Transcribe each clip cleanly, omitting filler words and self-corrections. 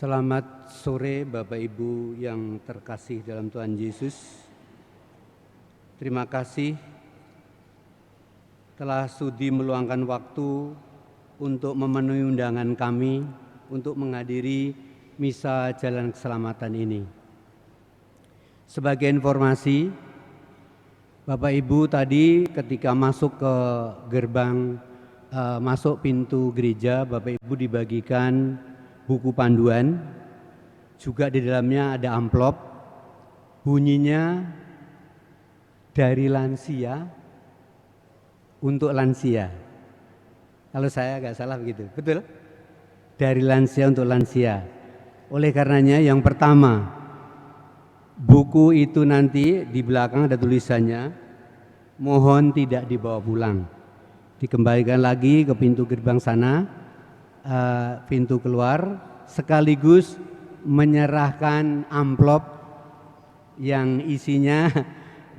Selamat sore Bapak Ibu yang terkasih dalam Tuhan Yesus. Terima kasih telah sudi meluangkan waktu untuk memenuhi undangan kami untuk menghadiri Misa Jalan Keselamatan ini. Sebagai informasi, Bapak Ibu tadi ketika masuk ke gerbang, masuk pintu gereja, Bapak Ibu dibagikan buku panduan, juga di dalamnya ada amplop, bunyinya dari lansia untuk lansia. Kalau saya agak salah begitu, betul? Dari lansia untuk lansia. Oleh karenanya yang pertama, buku itu nanti di belakang ada tulisannya, mohon tidak dibawa pulang. Dikembalikan lagi ke pintu gerbang sana, pintu keluar, sekaligus menyerahkan amplop yang isinya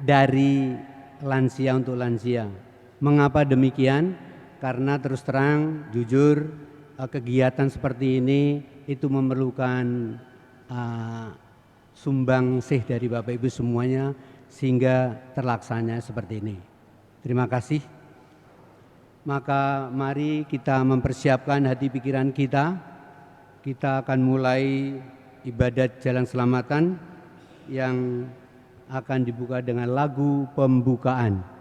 dari lansia untuk lansia. Mengapa demikian? Karena terus terang, jujur, kegiatan seperti ini itu memerlukan sumbangsih dari Bapak Ibu semuanya sehingga terlaksana seperti ini. Terima kasih. Maka mari kita mempersiapkan hati pikiran kita. Kita akan mulai ibadat Jalan Keselamatan yang akan dibuka dengan lagu pembukaan.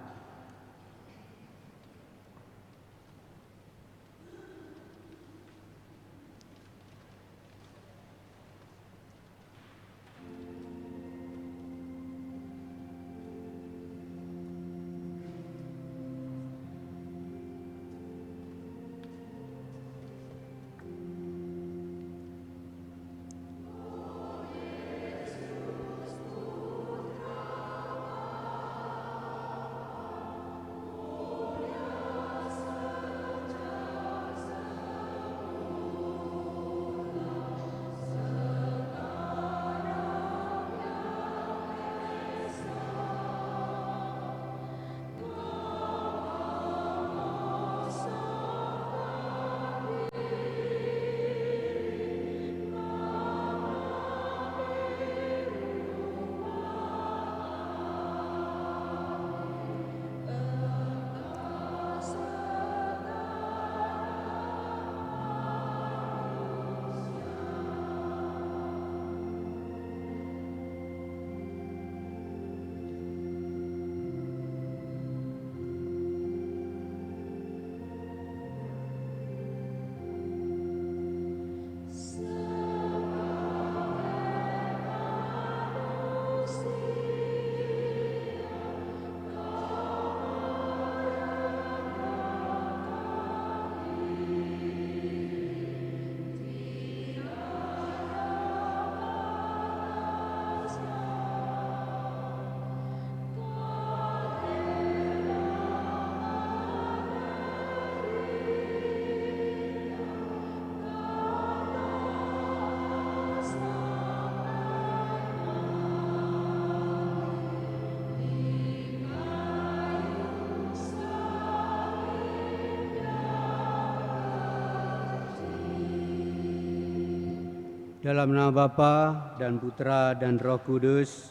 Dalam nama Bapa dan Putra dan Roh Kudus,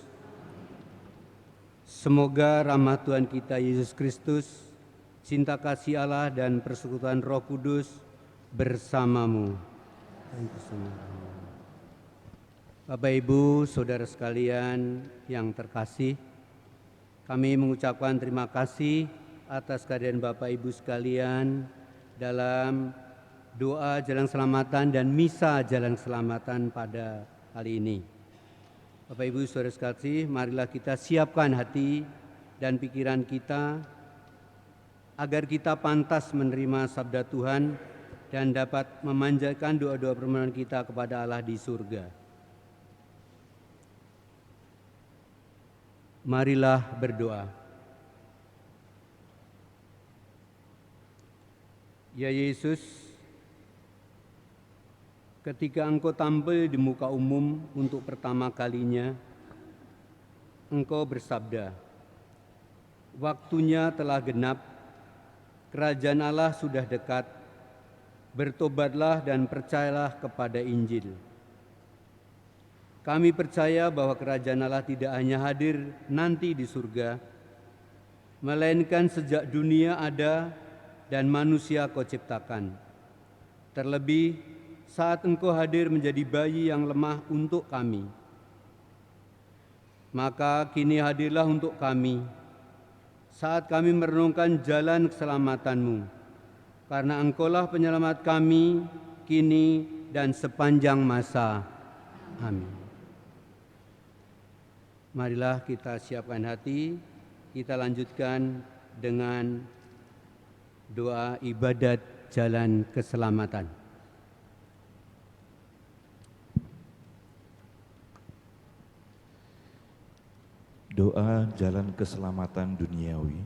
semoga rahmat Tuhan kita Yesus Kristus, cinta kasih Allah dan persekutuan Roh Kudus bersamamu. Bapak Ibu, saudara sekalian yang terkasih, kami mengucapkan terima kasih atas kehadiran Bapak Ibu sekalian dalam doa Jalan Keselamatan dan Misa Jalan Keselamatan pada kali ini. Bapak Ibu saudara sekalian, marilah kita siapkan hati dan pikiran kita agar kita pantas menerima sabda Tuhan dan dapat memanjatkan doa-doa permohonan kita kepada Allah di surga. Marilah berdoa. Ya Yesus, ketika Engkau tampil di muka umum untuk pertama kalinya, Engkau bersabda, "Waktunya telah genap, kerajaan Allah sudah dekat, bertobatlah dan percayalah kepada Injil." Kami percaya bahwa kerajaan Allah tidak hanya hadir nanti di surga, melainkan sejak dunia ada dan manusia Kau ciptakan. Terlebih saat Engkau hadir menjadi bayi yang lemah untuk kami. Maka kini hadirlah untuk kami, saat kami merenungkan jalan keselamatan-Mu, karena Engkaulah penyelamat kami, kini dan sepanjang masa. Amin. Marilah kita siapkan hati, kita lanjutkan dengan doa ibadat jalan keselamatan. Doa jalan keselamatan duniawi.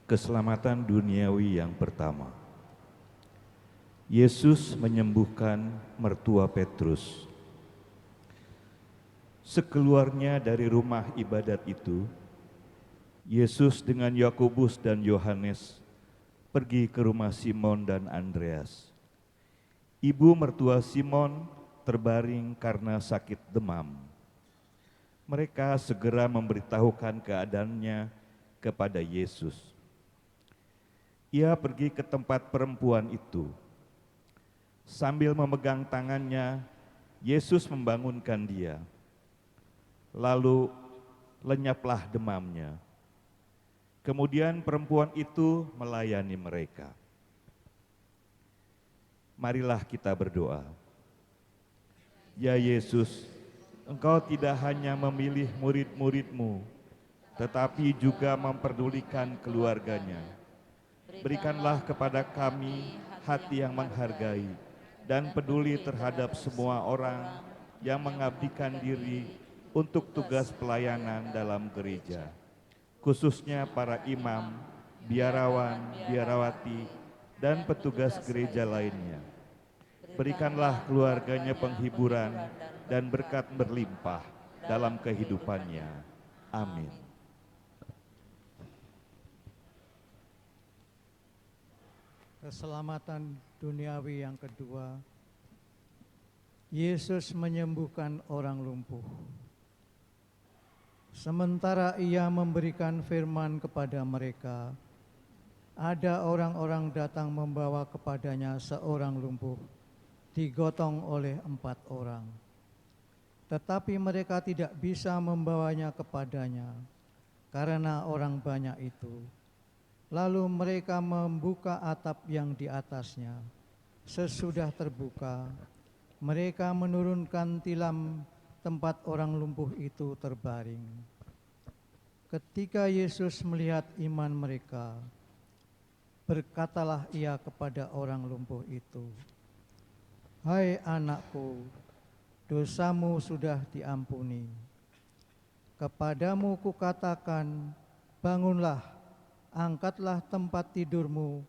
Keselamatan duniawi yang pertama. Yesus menyembuhkan mertua Petrus. Sekeluarnya dari rumah ibadat itu, Yesus dengan Yakobus dan Yohanes pergi ke rumah Simon dan Andreas. Ibu mertua Simon terbaring karena sakit demam. Mereka segera memberitahukan keadaannya kepada Yesus. Ia pergi ke tempat perempuan itu. Sambil memegang tangannya, Yesus membangunkan dia. Lalu lenyaplah demamnya. Kemudian perempuan itu melayani mereka. Marilah kita berdoa. Ya Yesus, Engkau tidak hanya memilih murid-murid-Mu, tetapi juga memperdulikan keluarganya. Berikanlah kepada kami hati yang menghargai dan peduli terhadap semua orang yang mengabdikan diri untuk tugas pelayanan dalam gereja, khususnya para imam, biarawan, biarawati, dan petugas gereja lainnya. Berikanlah keluarganya penghiburan dan berkat berlimpah dalam kehidupannya. Amin. Keselamatan duniawi yang kedua, Yesus menyembuhkan orang lumpuh. Sementara Ia memberikan firman kepada mereka, ada orang-orang datang membawa kepadanya seorang lumpuh, digotong oleh 4 orang. Tetapi mereka tidak bisa membawanya kepadanya, karena orang banyak itu. Lalu mereka membuka atap yang di atasnya. Sesudah terbuka, mereka menurunkan tilam tempat orang lumpuh itu terbaring. Ketika Yesus melihat iman mereka, berkatalah Ia kepada orang lumpuh itu, "Hai anakku, dosamu sudah diampuni. Kepadamu kukatakan, bangunlah, angkatlah tempat tidurmu,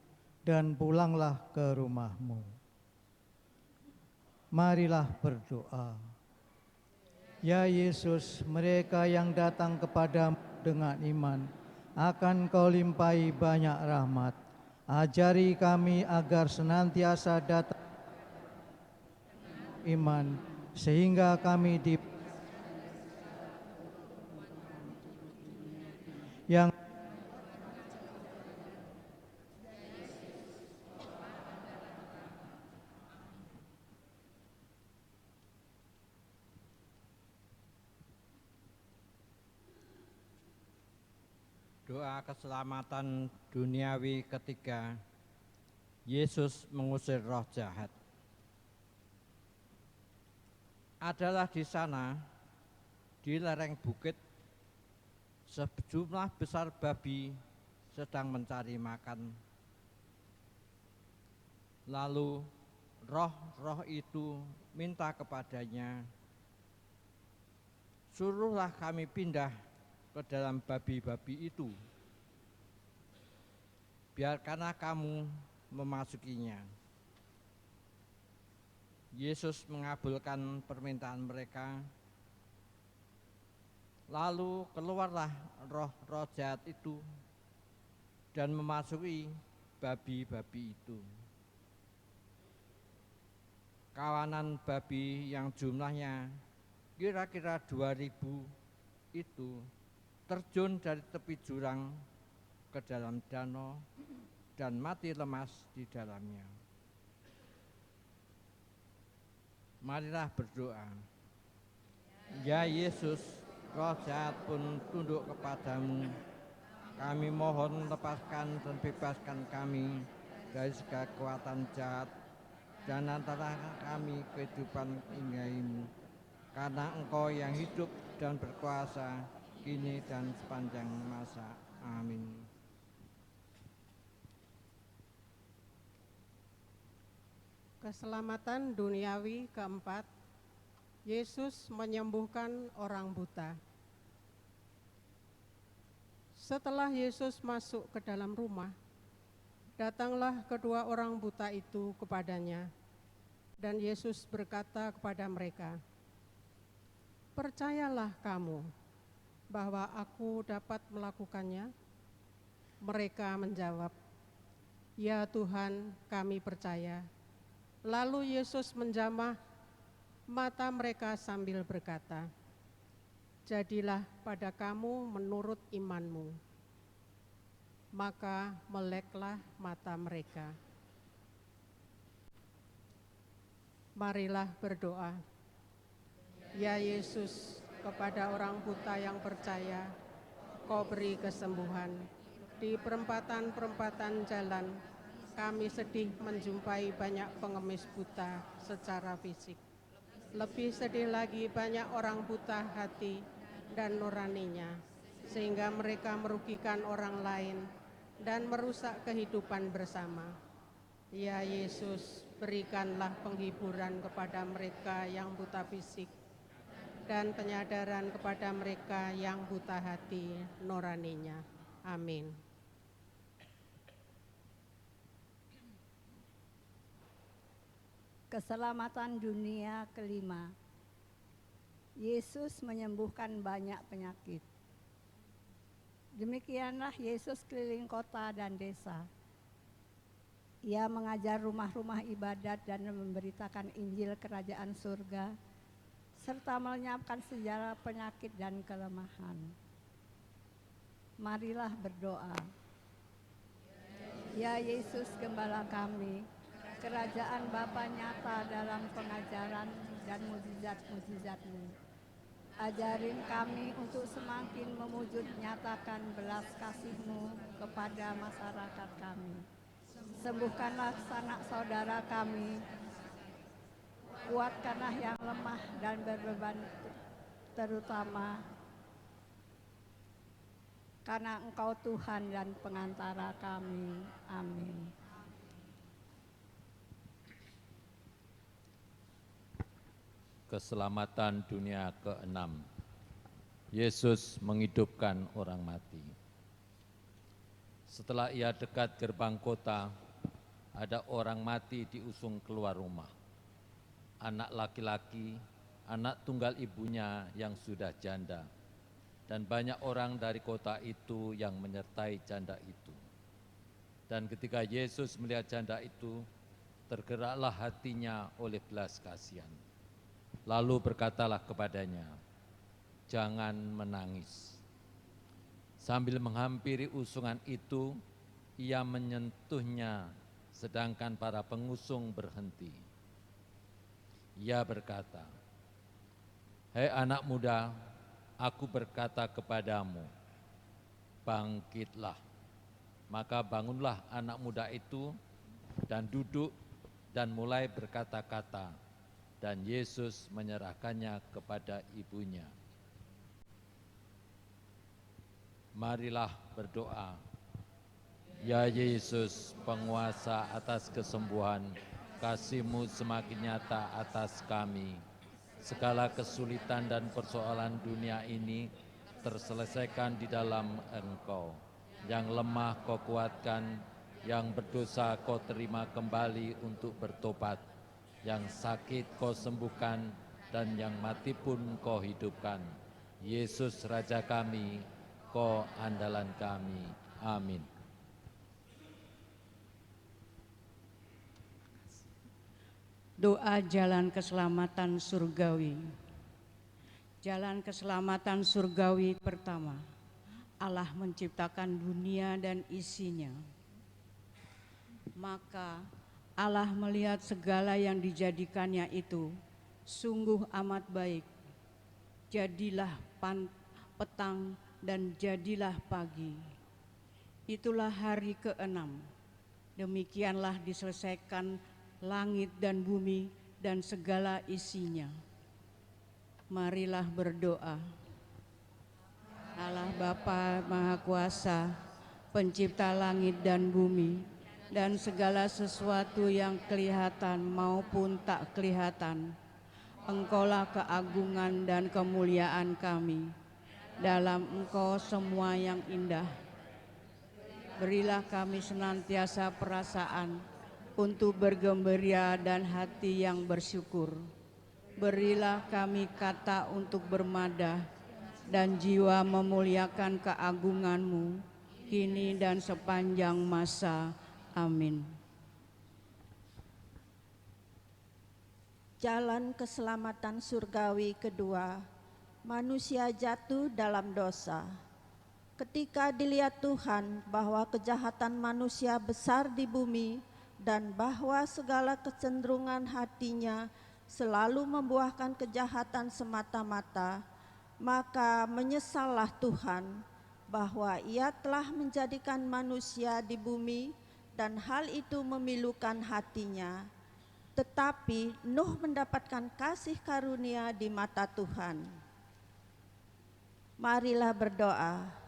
dan pulanglah ke rumahmu." Marilah berdoa. Ya Yesus, mereka yang datang kepadamu dengan iman, akan Kau limpahi banyak rahmat. Ajari kami agar senantiasa datang iman, sehingga kami yang Doa keselamatan duniawi ketiga, Yesus mengusir roh jahat. Adalah di sana, di lereng bukit, sejumlah besar babi sedang mencari makan. Lalu roh-roh itu minta kepadanya, "Suruhlah kami pindah ke dalam babi-babi itu. Biarkanlah kamu memasukinya." Yesus mengabulkan permintaan mereka. Lalu keluarlah roh-roh jahat itu dan memasuki babi-babi itu. Kawanan babi yang jumlahnya kira-kira 2000 itu terjun dari tepi jurang ke dalam danau dan mati lemas di dalamnya. Marilah berdoa. Ya Yesus, roh jahat pun tunduk kepadamu. Kami mohon lepaskan dan bebaskan kami dari segala kekuatan jahat dan antara kami kehidupan ilahi-Mu. Karena Engkau yang hidup dan berkuasa kini dan sepanjang masa. Amin. Keselamatan duniawi keempat, Yesus menyembuhkan orang buta. Setelah Yesus masuk ke dalam rumah, datanglah kedua orang buta itu kepadanya, dan Yesus berkata kepada mereka, "Percayalah kamu bahwa aku dapat melakukannya?" Mereka menjawab, "Ya Tuhan, kami percaya." Lalu Yesus menjamah mata mereka sambil berkata, "Jadilah pada kamu menurut imanmu." Maka meleklah mata mereka. Marilah berdoa. Ya Yesus, kepada orang buta yang percaya, Kau beri kesembuhan. Di perempatan-perempatan jalan, kami sedih menjumpai banyak pengemis buta secara fisik. Lebih sedih lagi banyak orang buta hati dan nuraninya, sehingga mereka merugikan orang lain dan merusak kehidupan bersama. Ya Yesus, berikanlah penghiburan kepada mereka yang buta fisik dan penyadaran kepada mereka yang buta hati nuraninya. Amin. Keselamatan dunia kelima. Yesus menyembuhkan banyak penyakit. Demikianlah Yesus keliling kota dan desa. Ia mengajar rumah-rumah ibadat dan memberitakan Injil Kerajaan Surga, serta melenyapkan segala penyakit dan kelemahan. Marilah berdoa. Ya Yesus, Gembala kami, Kerajaan Bapa nyata dalam pengajaran dan mukjizat-mukjizat-Mu. Ajarin kami untuk semakin memujud nyatakan belas kasih-Mu kepada masyarakat kami. Sembuhkanlah sanak saudara kami, kuatkanlah yang lemah dan berbeban, terutama karena Engkau Tuhan dan pengantara kami. Amin. Keselamatan dunia keenam. Yesus menghidupkan orang mati. Setelah ia dekat gerbang kota, ada orang mati diusung keluar rumah. Anak laki-laki, anak tunggal ibunya yang sudah janda, dan banyak orang dari kota itu yang menyertai janda itu. Dan ketika Yesus melihat janda itu, tergeraklah hatinya oleh belas kasihan. Lalu berkatalah kepadanya, "Jangan menangis." Sambil menghampiri usungan itu, ia menyentuhnya, sedangkan para pengusung berhenti. Ia berkata, "Hei anak muda, aku berkata kepadamu, bangkitlah." Maka bangunlah anak muda itu dan duduk dan mulai berkata-kata, dan Yesus menyerahkannya kepada ibunya. Marilah berdoa. Ya Yesus, penguasa atas kesembuhan, kasih-Mu semakin nyata atas kami. Segala kesulitan dan persoalan dunia ini terselesaikan di dalam Engkau. Yang lemah Kau kuatkan, yang berdosa Kau terima kembali untuk bertobat. Yang sakit Kau sembuhkan, dan yang mati pun Kau hidupkan. Yesus Raja kami, Kau andalan kami. Amin. Doa jalan keselamatan surgawi. Jalan keselamatan surgawi pertama. Allah menciptakan dunia dan isinya. Maka Allah melihat segala yang dijadikannya itu sungguh amat baik. Jadilah petang dan jadilah pagi. Itulah hari ke-6. Demikianlah diselesaikan langit dan bumi dan segala isinya. Marilah berdoa. Allah Bapa Maha Kuasa, pencipta langit dan bumi, dan segala sesuatu yang kelihatan maupun tak kelihatan, Engkaulah keagungan dan kemuliaan kami. Dalam Engkau semua yang indah. Berilah kami senantiasa perasaan untuk bergembira dan hati yang bersyukur. Berilah kami kata untuk bermadah dan jiwa memuliakan keagungan-Mu kini dan sepanjang masa. Amin. Jalan keselamatan surgawi kedua, manusia jatuh dalam dosa. Ketika dilihat Tuhan bahwa kejahatan manusia besar di bumi dan bahwa segala kecenderungan hatinya selalu membuahkan kejahatan semata-mata, maka menyesallah Tuhan bahwa Ia telah menjadikan manusia di bumi dan hal itu memilukan hatinya. Tetapi Nuh mendapatkan kasih karunia di mata Tuhan. Marilah berdoa.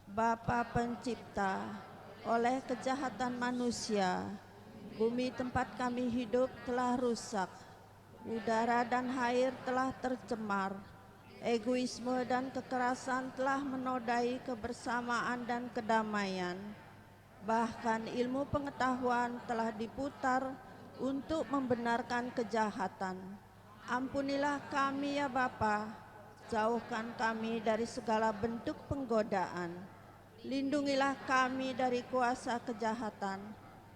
Bapa Pencipta, oleh kejahatan manusia, bumi tempat kami hidup telah rusak. Udara dan air telah tercemar, egoisme dan kekerasan telah menodai kebersamaan dan kedamaian. Bahkan ilmu pengetahuan telah diputar untuk membenarkan kejahatan. Ampunilah kami ya Bapa, jauhkan kami dari segala bentuk penggodaan. Lindungilah kami dari kuasa kejahatan,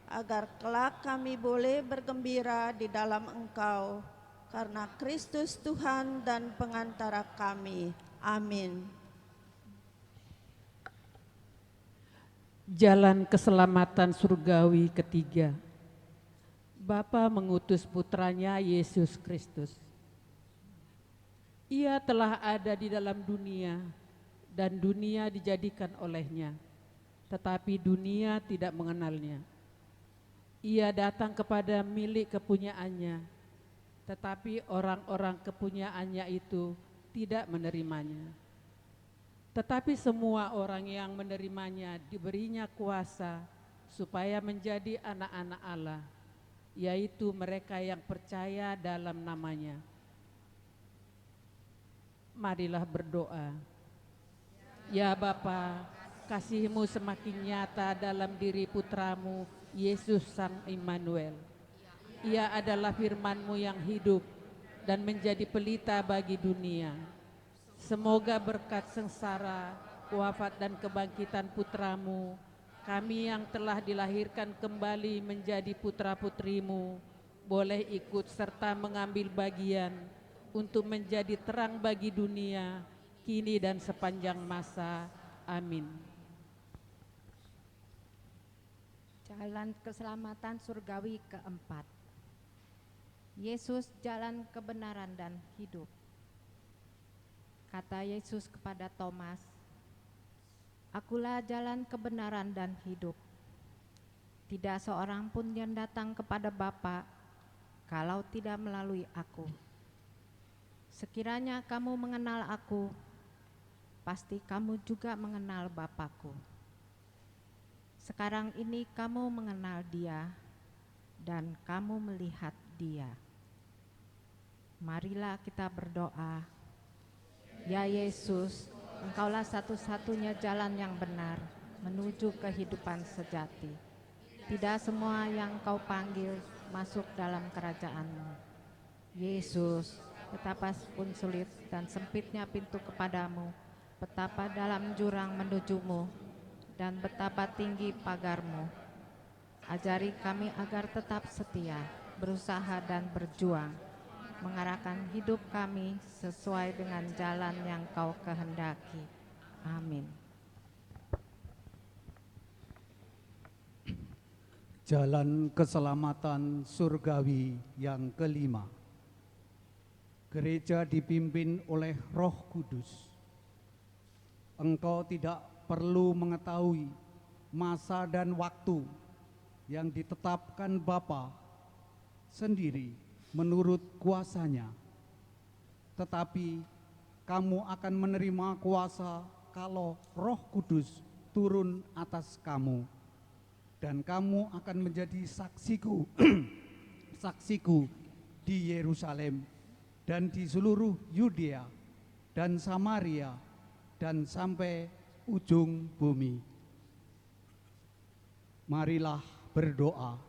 agar kelak kami boleh bergembira di dalam Engkau. Karena Kristus Tuhan dan pengantara kami. Amin. Jalan keselamatan surgawi ketiga. Bapa mengutus putranya Yesus Kristus. Ia telah ada di dalam dunia dan dunia dijadikan olehnya, tetapi dunia tidak mengenalnya. Ia datang kepada milik kepunyaannya, tetapi orang-orang kepunyaannya itu tidak menerimanya. Tetapi semua orang yang menerimanya diberinya kuasa supaya menjadi anak-anak Allah, yaitu mereka yang percaya dalam namanya. Marilah berdoa. Ya Bapa, kasih-Mu semakin nyata dalam diri putramu Yesus Sang Immanuel. Ia adalah firman-Mu yang hidup dan menjadi pelita bagi dunia. Semoga berkat sengsara, wafat dan kebangkitan putra-Mu, kami yang telah dilahirkan kembali menjadi putra-putri-Mu, boleh ikut serta mengambil bagian untuk menjadi terang bagi dunia, kini dan sepanjang masa. Amin. Jalan keselamatan surgawi keempat. Yesus jalan kebenaran dan hidup. Kata Yesus kepada Thomas, "Akulah jalan kebenaran dan hidup. Tidak seorang pun yang datang kepada Bapa kalau tidak melalui aku. Sekiranya kamu mengenal aku, pasti kamu juga mengenal Bapa-Ku. Sekarang ini kamu mengenal Dia dan kamu melihat Dia." Marilah kita berdoa. Ya Yesus, Engkaulah satu-satunya jalan yang benar menuju kehidupan sejati. Tidak semua yang Kau panggil masuk dalam kerajaan-Mu. Yesus, betapa pun sulit dan sempitnya pintu kepadamu, betapa dalam jurang menuju-Mu, dan betapa tinggi pagar-Mu. Ajari kami agar tetap setia, berusaha dan berjuang, mengarahkan hidup kami sesuai dengan jalan yang Kau kehendaki. Amin. Jalan keselamatan surgawi yang kelima. Gereja dipimpin oleh Roh Kudus. Engkau tidak perlu mengetahui masa dan waktu yang ditetapkan Bapa sendiri menurut kuasanya. Tetapi kamu akan menerima kuasa kalau Roh Kudus turun atas kamu. Dan kamu akan menjadi saksiku, saksiku di Yerusalem dan di seluruh Yudea dan Samaria dan sampai ujung bumi. Marilah berdoa.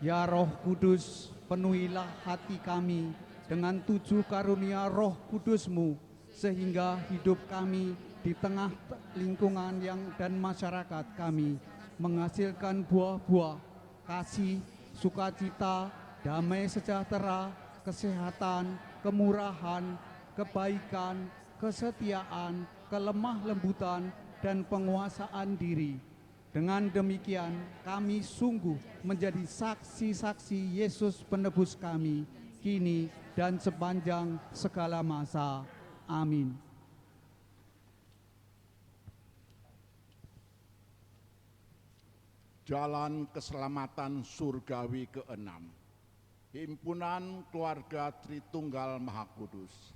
Ya Roh Kudus, penuhilah hati kami dengan 7 karunia Roh Kudus-Mu, sehingga hidup kami di tengah lingkungan dan masyarakat kami menghasilkan buah-buah kasih, sukacita, damai sejahtera, kesehatan, kemurahan, kebaikan, kesetiaan, kelemah lembutan, dan penguasaan diri. Dengan demikian kami sungguh menjadi saksi-saksi Yesus penebus kami, kini dan sepanjang segala masa. Amin. Jalan keselamatan surgawi ke-6. Himpunan Keluarga Tritunggal Maha Kudus.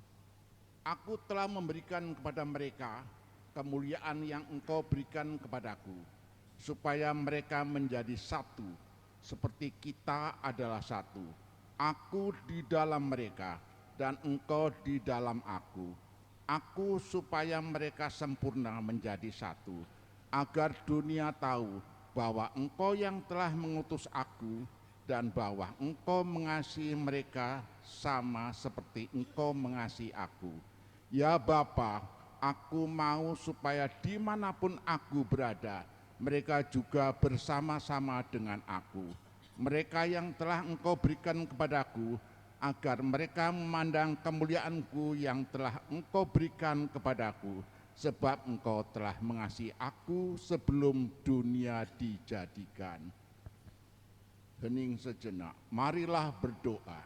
Aku telah memberikan kepada mereka kemuliaan yang Engkau berikan kepadaku, supaya mereka menjadi satu, seperti kita adalah satu. Aku di dalam mereka, dan Engkau di dalam aku. Aku supaya mereka sempurna menjadi satu, agar dunia tahu bahwa Engkau yang telah mengutus aku, dan bahwa Engkau mengasihi mereka sama seperti Engkau mengasihi aku. Ya Bapa, aku mau supaya dimanapun aku berada, mereka juga bersama-sama dengan aku. Mereka yang telah Engkau berikan kepadaku, agar mereka memandang kemuliaan-Ku yang telah Engkau berikan kepadaku, sebab Engkau telah mengasihi aku sebelum dunia dijadikan. Hening sejenak, marilah berdoa.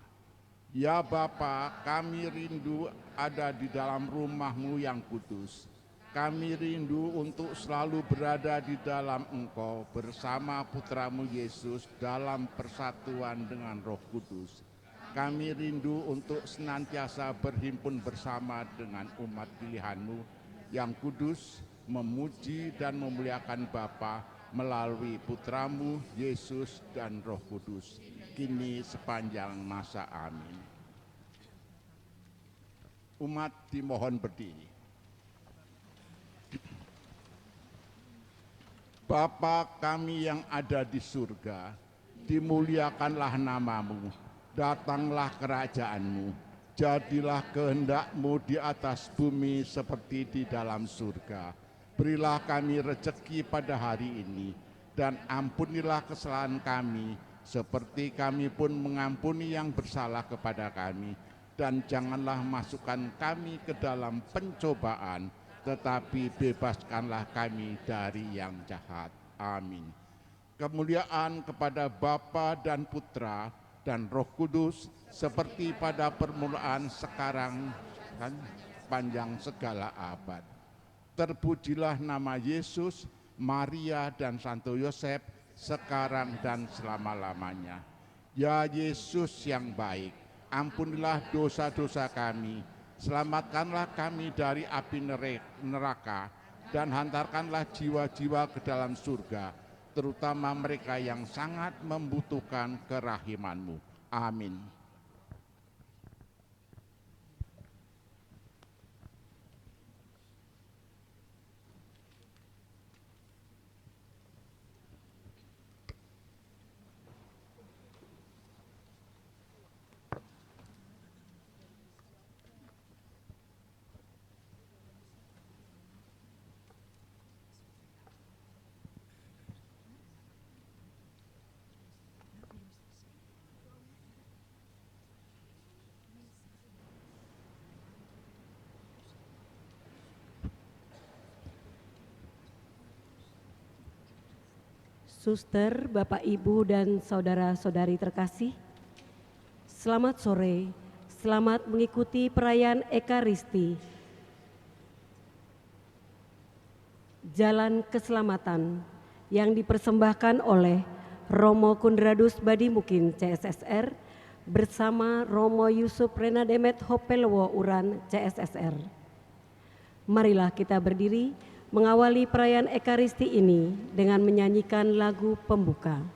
Ya Bapa, kami rindu ada di dalam rumah-Mu yang kudus. Kami rindu untuk selalu berada di dalam Engkau bersama Putra-Mu Yesus dalam persatuan dengan Roh Kudus. Kami rindu untuk senantiasa berhimpun bersama dengan umat pilihan-Mu yang kudus, memuji dan memuliakan Bapa melalui Putra-Mu Yesus dan Roh Kudus, kini sepanjang masa. Amin. Umat dimohon berdiri. Bapa kami yang ada di surga, dimuliakanlah nama-Mu, datanglah kerajaan-Mu. Jadilah kehendak-Mu di atas bumi seperti di dalam surga. Berilah kami rezeki pada hari ini, dan ampunilah kesalahan kami, seperti kami pun mengampuni yang bersalah kepada kami. Dan janganlah masukkan kami ke dalam pencobaan, tetapi bebaskanlah kami dari yang jahat. Amin. Kemuliaan kepada Bapa dan Putra dan Roh Kudus, seperti pada permulaan, sekarang, dan panjang segala abad. Terpujilah nama Yesus, Maria, dan Santo Yosef, sekarang dan selama-lamanya. Ya Yesus yang baik, ampunilah dosa-dosa kami, selamatkanlah kami dari api neraka, dan hantarkanlah jiwa-jiwa ke dalam surga, terutama mereka yang sangat membutuhkan kerahiman-Mu. Amin. Suster, Bapak, Ibu, dan saudara-saudari terkasih, selamat sore, selamat mengikuti perayaan Ekaristi. Jalan Keselamatan yang dipersembahkan oleh Romo Kundradus Badimukin CSSR bersama Romo Yusuf Renademet Hopelowo Uran CSSR. Marilah kita berdiri mengawali perayaan Ekaristi ini dengan menyanyikan lagu pembuka.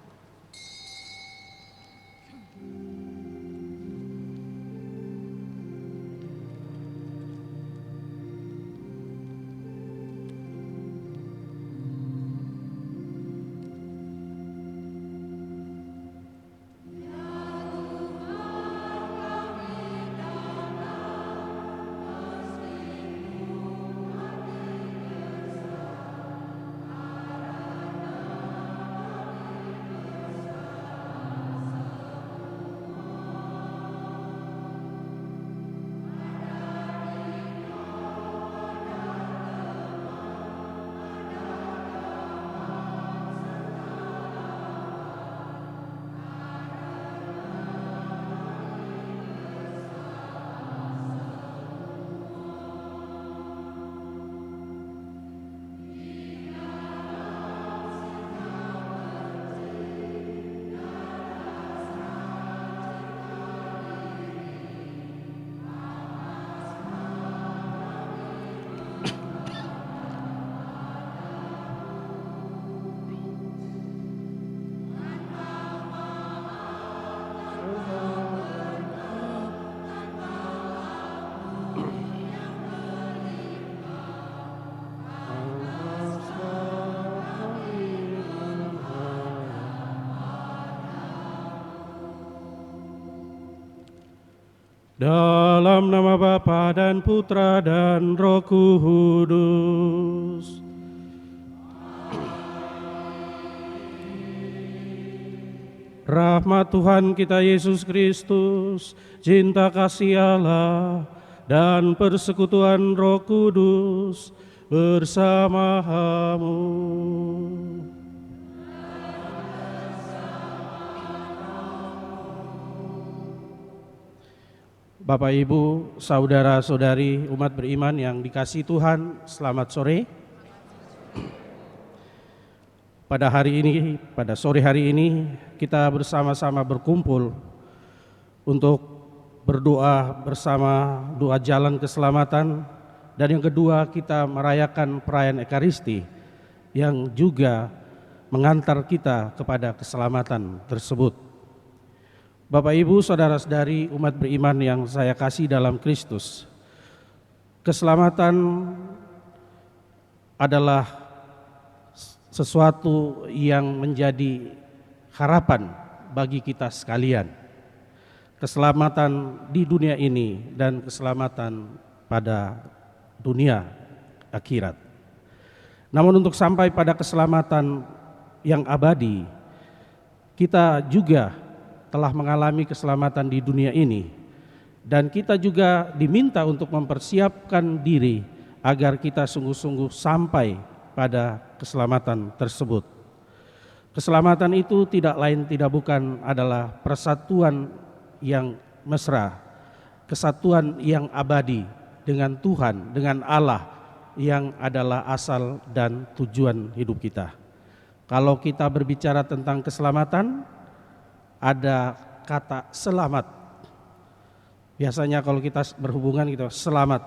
Dalam nama Bapa dan Putra dan Roh Kudus. Rahmat Tuhan kita Yesus Kristus, cinta kasih Allah, dan persekutuan Roh Kudus bersamamu. Bapak, Ibu, saudara-saudari umat beriman yang dikasihi Tuhan, selamat sore. Pada sore hari ini kita bersama-sama berkumpul untuk berdoa bersama doa jalan keselamatan, dan yang kedua kita merayakan perayaan Ekaristi yang juga mengantar kita kepada keselamatan tersebut. Bapak, Ibu, saudara-saudari umat beriman yang saya kasih dalam Kristus, keselamatan adalah sesuatu yang menjadi harapan bagi kita sekalian. Keselamatan di dunia ini dan keselamatan pada dunia akhirat. Namun untuk sampai pada keselamatan yang abadi, kita juga telah mengalami keselamatan di dunia ini, dan kita juga diminta untuk mempersiapkan diri agar kita sungguh-sungguh sampai pada keselamatan tersebut. Keselamatan itu tidak lain tidak bukan adalah persatuan yang mesra, kesatuan yang abadi dengan Tuhan, dengan Allah yang adalah asal dan tujuan hidup kita. Kalau kita berbicara tentang keselamatan, ada kata selamat. Biasanya kalau kita berhubungan gitu, selamat.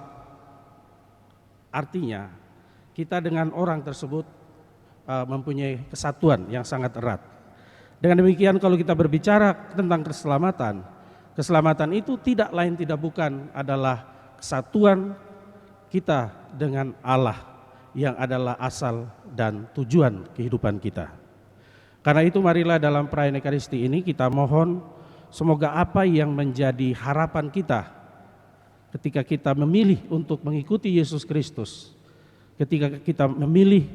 Artinya kita dengan orang tersebut mempunyai kesatuan yang sangat erat. Dengan demikian kalau kita berbicara tentang keselamatan, keselamatan itu tidak lain tidak bukan adalah kesatuan kita dengan Allah yang adalah asal dan tujuan kehidupan kita. Karena itu marilah dalam perayaan Ekaristi ini kita mohon semoga apa yang menjadi harapan kita ketika kita memilih untuk mengikuti Yesus Kristus, ketika kita memilih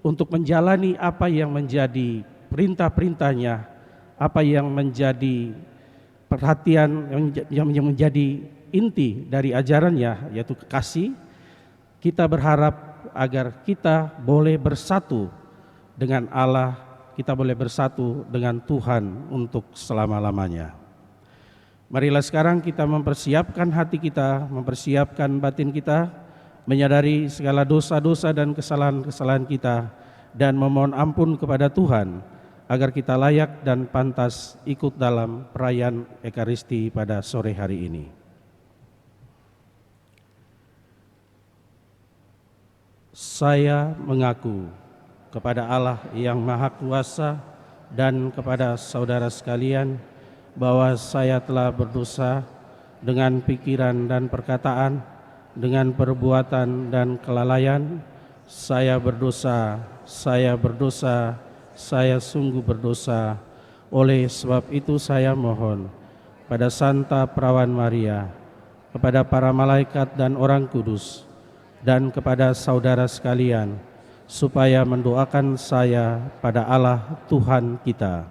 untuk menjalani apa yang menjadi perintah-perintahnya, apa yang menjadi perhatian, yang menjadi inti dari ajarannya, yaitu kasih, kita berharap agar kita boleh bersatu dengan Allah kita boleh bersatu dengan Tuhan untuk selama-lamanya. Marilah sekarang kita mempersiapkan hati kita, mempersiapkan batin kita, menyadari segala dosa-dosa dan kesalahan-kesalahan kita, dan memohon ampun kepada Tuhan, agar kita layak dan pantas ikut dalam perayaan Ekaristi pada sore hari ini. Saya mengaku kepada Allah yang Maha Kuasa dan kepada saudara sekalian bahwa saya telah berdosa dengan pikiran dan perkataan, dengan perbuatan dan kelalaian. Saya berdosa, saya sungguh berdosa. Oleh sebab itu saya mohon pada Santa Perawan Maria, kepada para malaikat dan orang kudus, dan kepada saudara sekalian, supaya mendoakan saya pada Allah Tuhan kita.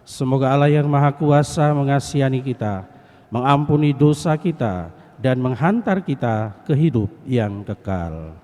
Semoga Allah yang Maha Kuasa mengasihani kita, mengampuni dosa kita, dan menghantar kita ke hidup yang kekal.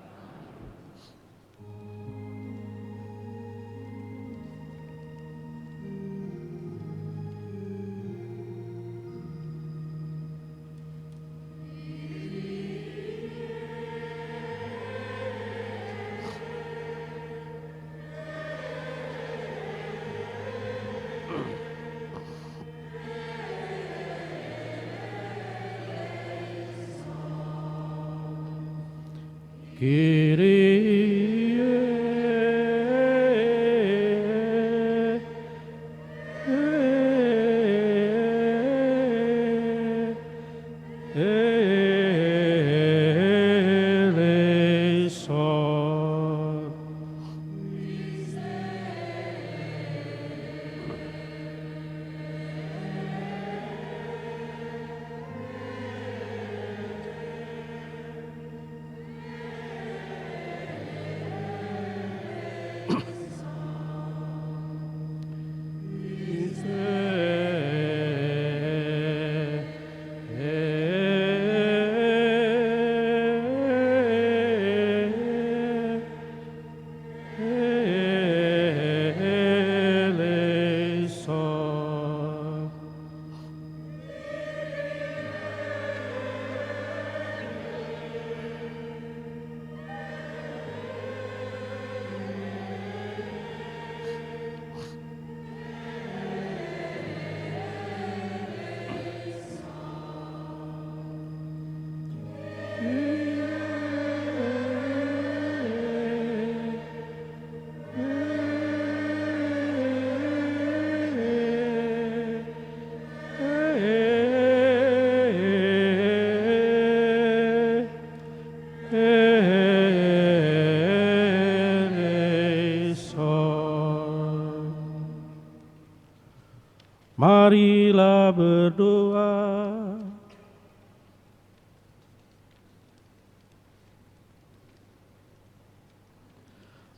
Marilah berdoa.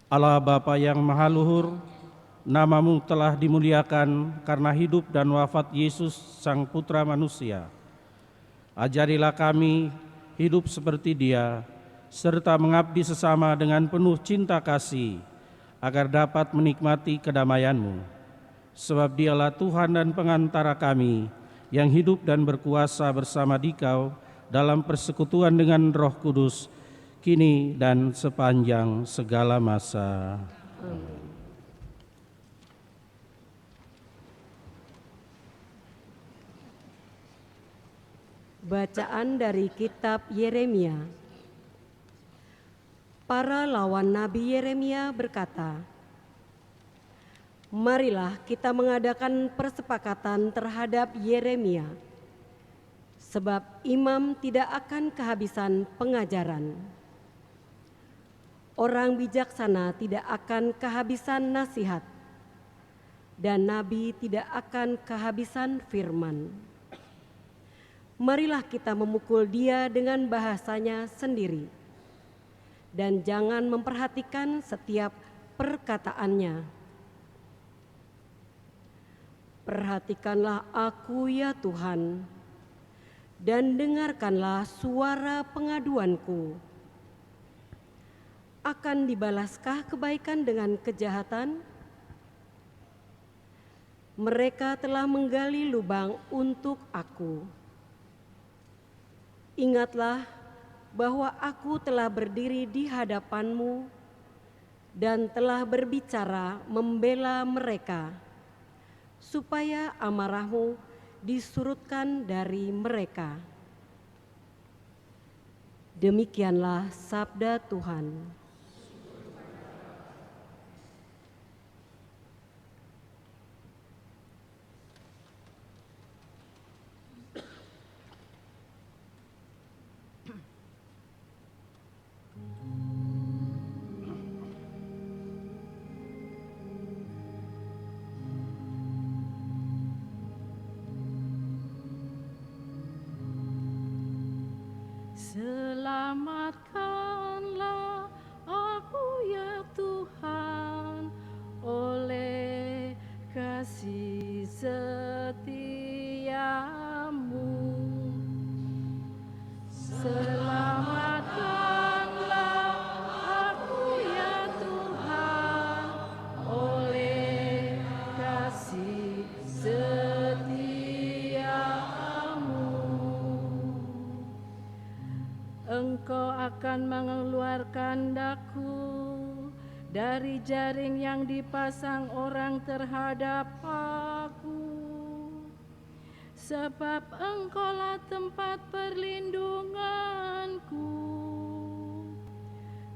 Allah Bapa yang Maha Luhur, nama-Mu telah dimuliakan karena hidup dan wafat Yesus Sang Putra Manusia. Ajarilah kami hidup seperti Dia, serta mengabdi sesama dengan penuh cinta kasih, agar dapat menikmati kedamaian-Mu. Sebab Dialah Tuhan dan pengantara kami, yang hidup dan berkuasa bersama Dikau dalam persekutuan dengan Roh Kudus, kini dan sepanjang segala masa. Amin. Bacaan dari kitab Yeremia. Para lawan Nabi Yeremia berkata, "Marilah kita mengadakan persepakatan terhadap Yeremia, sebab imam tidak akan kehabisan pengajaran. Orang bijaksana tidak akan kehabisan nasihat, dan nabi tidak akan kehabisan firman. Marilah kita memukul dia dengan bahasanya sendiri, dan jangan memperhatikan setiap perkataannya. Perhatikanlah aku ya Tuhan, dan dengarkanlah suara pengaduanku. Akan dibalaskah kebaikan dengan kejahatan? Mereka telah menggali lubang untuk aku. Ingatlah bahwa aku telah berdiri di hadapanmu dan telah berbicara membela mereka, supaya amarahmu disurutkan dari mereka. Demikianlah sabda Tuhan. Selamatkanlah aku ya Tuhan, oleh kasih setiamu. Selamatkanlah aku ya Tuhan, oleh kasih setiamu. Engkau akan mengeluarkan daku dari jaring yang dipasang orang terhadap aku. Sebab Engkaulah tempat perlindunganku.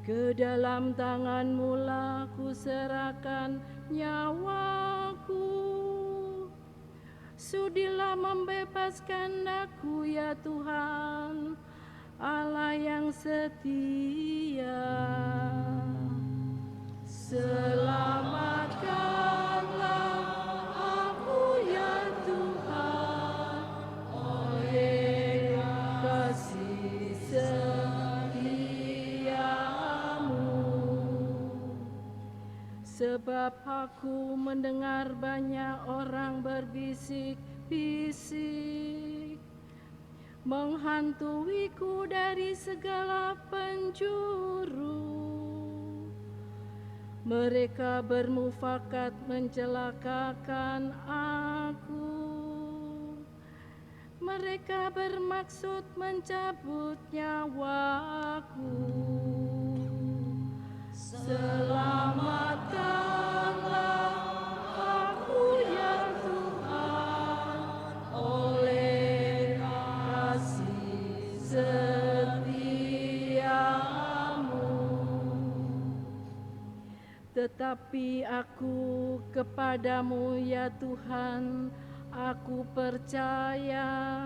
Ke dalam tangan-Mu lah ku serahkan nyawaku. Sudilah membebaskan aku ya Tuhan, Allah yang setia. Selamatkanlah aku ya Tuhan, oleh kasih setiamu. Sebab aku mendengar banyak orang berbisik-bisik, menghantuiku dari segala penjuru. Mereka bermufakat mencelakakan aku. Mereka bermaksud mencabut nyawaku. Selamatkanlah aku ya Tuhan, oleh kasih setiamu. Tetapi aku kepadamu ya Tuhan, aku percaya.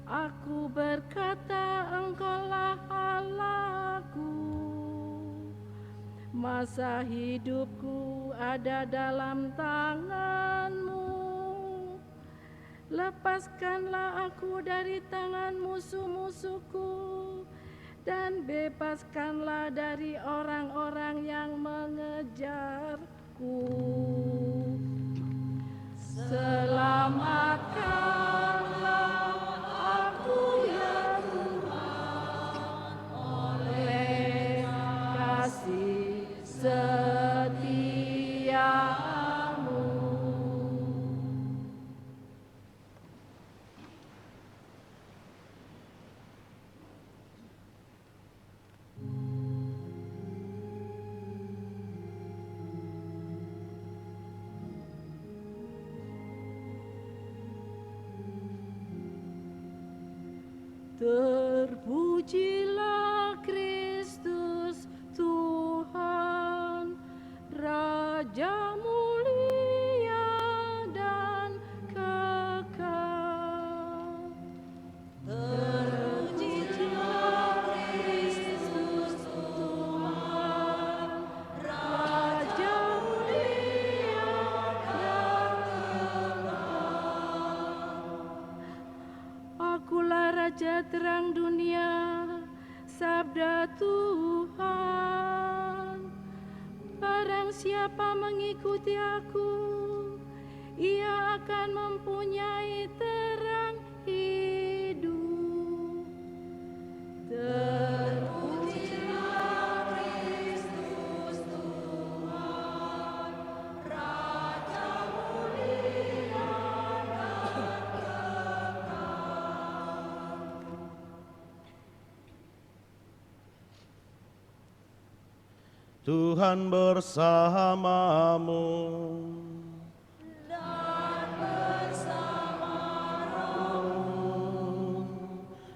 Aku berkata, Engkaulah Allahku. Masa hidupku ada dalam tangan-Mu. Lepaskanlah aku dari tangan musuh-musuhku, dan bebaskanlah dari orang-orang yang mengejarku. Selamatkanlah aku ya Tuhan, oleh kasih setiamu. Terpujilah Kristus Tuhan, Raja mulia dan kekal. Terpujilah Kristus Tuhan, Raja mulia dan kekal. Akulah Raja terang dunia, sabda Tuhan. Barang siapa mengikuti aku, ia akan mempunyai terang hidup. Terpujilah Kristus Tuhan, Raja mulia Tuhan bersamamu.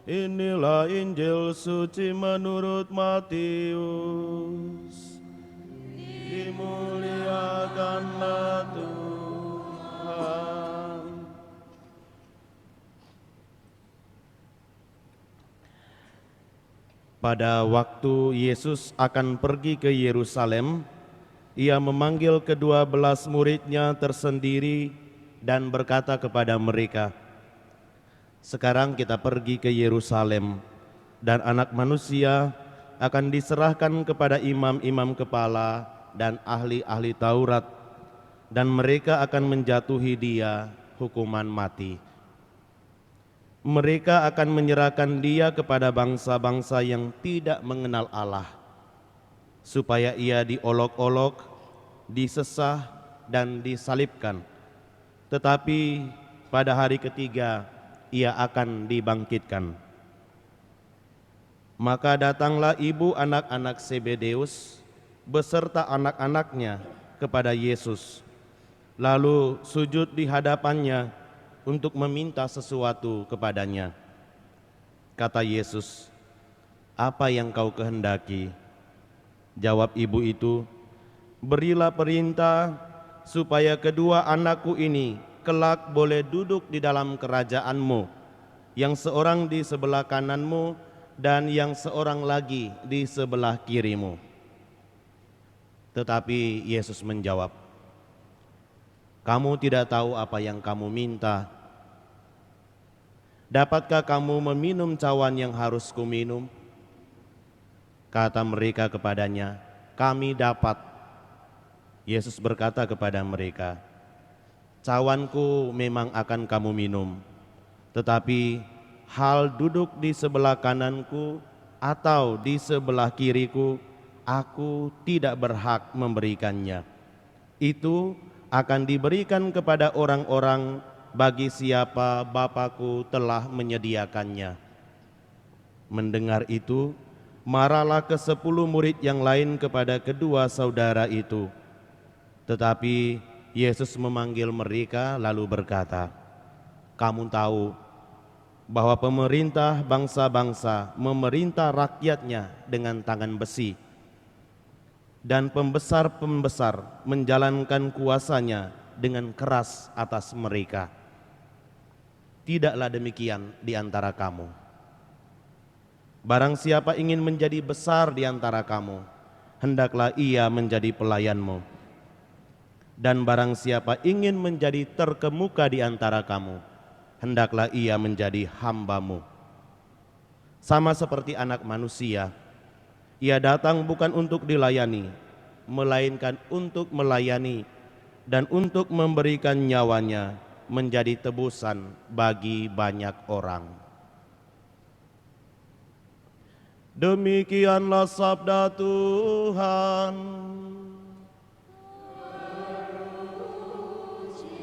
Inilah Injil suci menurut Matius. Dimuliakanlah Tuhan. Pada waktu Yesus akan pergi ke Yerusalem, Ia memanggil ke-12 murid-Nya tersendiri dan berkata kepada mereka, "Sekarang kita pergi ke Yerusalem, dan Anak Manusia akan diserahkan kepada imam-imam kepala dan ahli-ahli Taurat, dan mereka akan menjatuhi Dia hukuman mati. Mereka akan menyerahkan Dia kepada bangsa-bangsa yang tidak mengenal Allah, supaya Ia diolok-olok, disesah, dan disalibkan. Tetapi pada hari ketiga Ia akan dibangkitkan." Maka datanglah ibu anak-anak Zebedeus beserta anak-anaknya kepada Yesus, lalu sujud di hadapannya untuk meminta sesuatu kepadanya. Kata Yesus, "Apa yang kau kehendaki?" Jawab ibu itu, "Berilah perintah supaya kedua anakku ini kelak boleh duduk di dalam kerajaan-Mu, yang seorang di sebelah kanan-Mu dan yang seorang lagi di sebelah kiri-Mu." Tetapi Yesus menjawab, "Kamu tidak tahu apa yang kamu minta. Dapatkah kamu meminum cawan yang harus kuminum?" Kata mereka kepadanya, "Kami dapat." Yesus berkata kepada mereka, "Cawanku memang akan kamu minum, tetapi hal duduk di sebelah kananku atau di sebelah kiriku, aku tidak berhak memberikannya. Itu akan diberikan kepada orang-orang bagi siapa Bapa-Ku telah menyediakannya." Mendengar itu, marahlah ke-10 murid yang lain kepada kedua saudara itu. Tetapi Yesus memanggil mereka lalu berkata, "Kamu tahu bahwa pemerintah bangsa-bangsa memerintah rakyatnya dengan tangan besi, dan pembesar-pembesar menjalankan kuasanya dengan keras atas mereka. Tidaklah demikian di antara kamu. Barang siapa ingin menjadi besar di antara kamu, hendaklah ia menjadi pelayanmu. Dan barang siapa ingin menjadi terkemuka di antara kamu, hendaklah ia menjadi hambamu. Sama seperti Anak Manusia, Ia datang bukan untuk dilayani, melainkan untuk melayani dan untuk memberikan nyawanya menjadi tebusan bagi banyak orang." Demikianlah sabda Tuhan.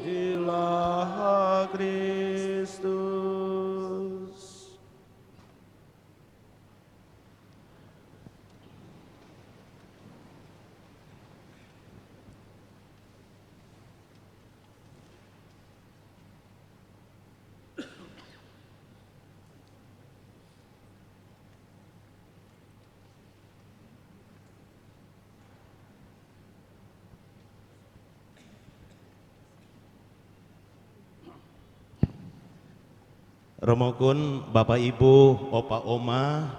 Terpujilah Kristus. Romokun, Bapak Ibu, Opa Oma,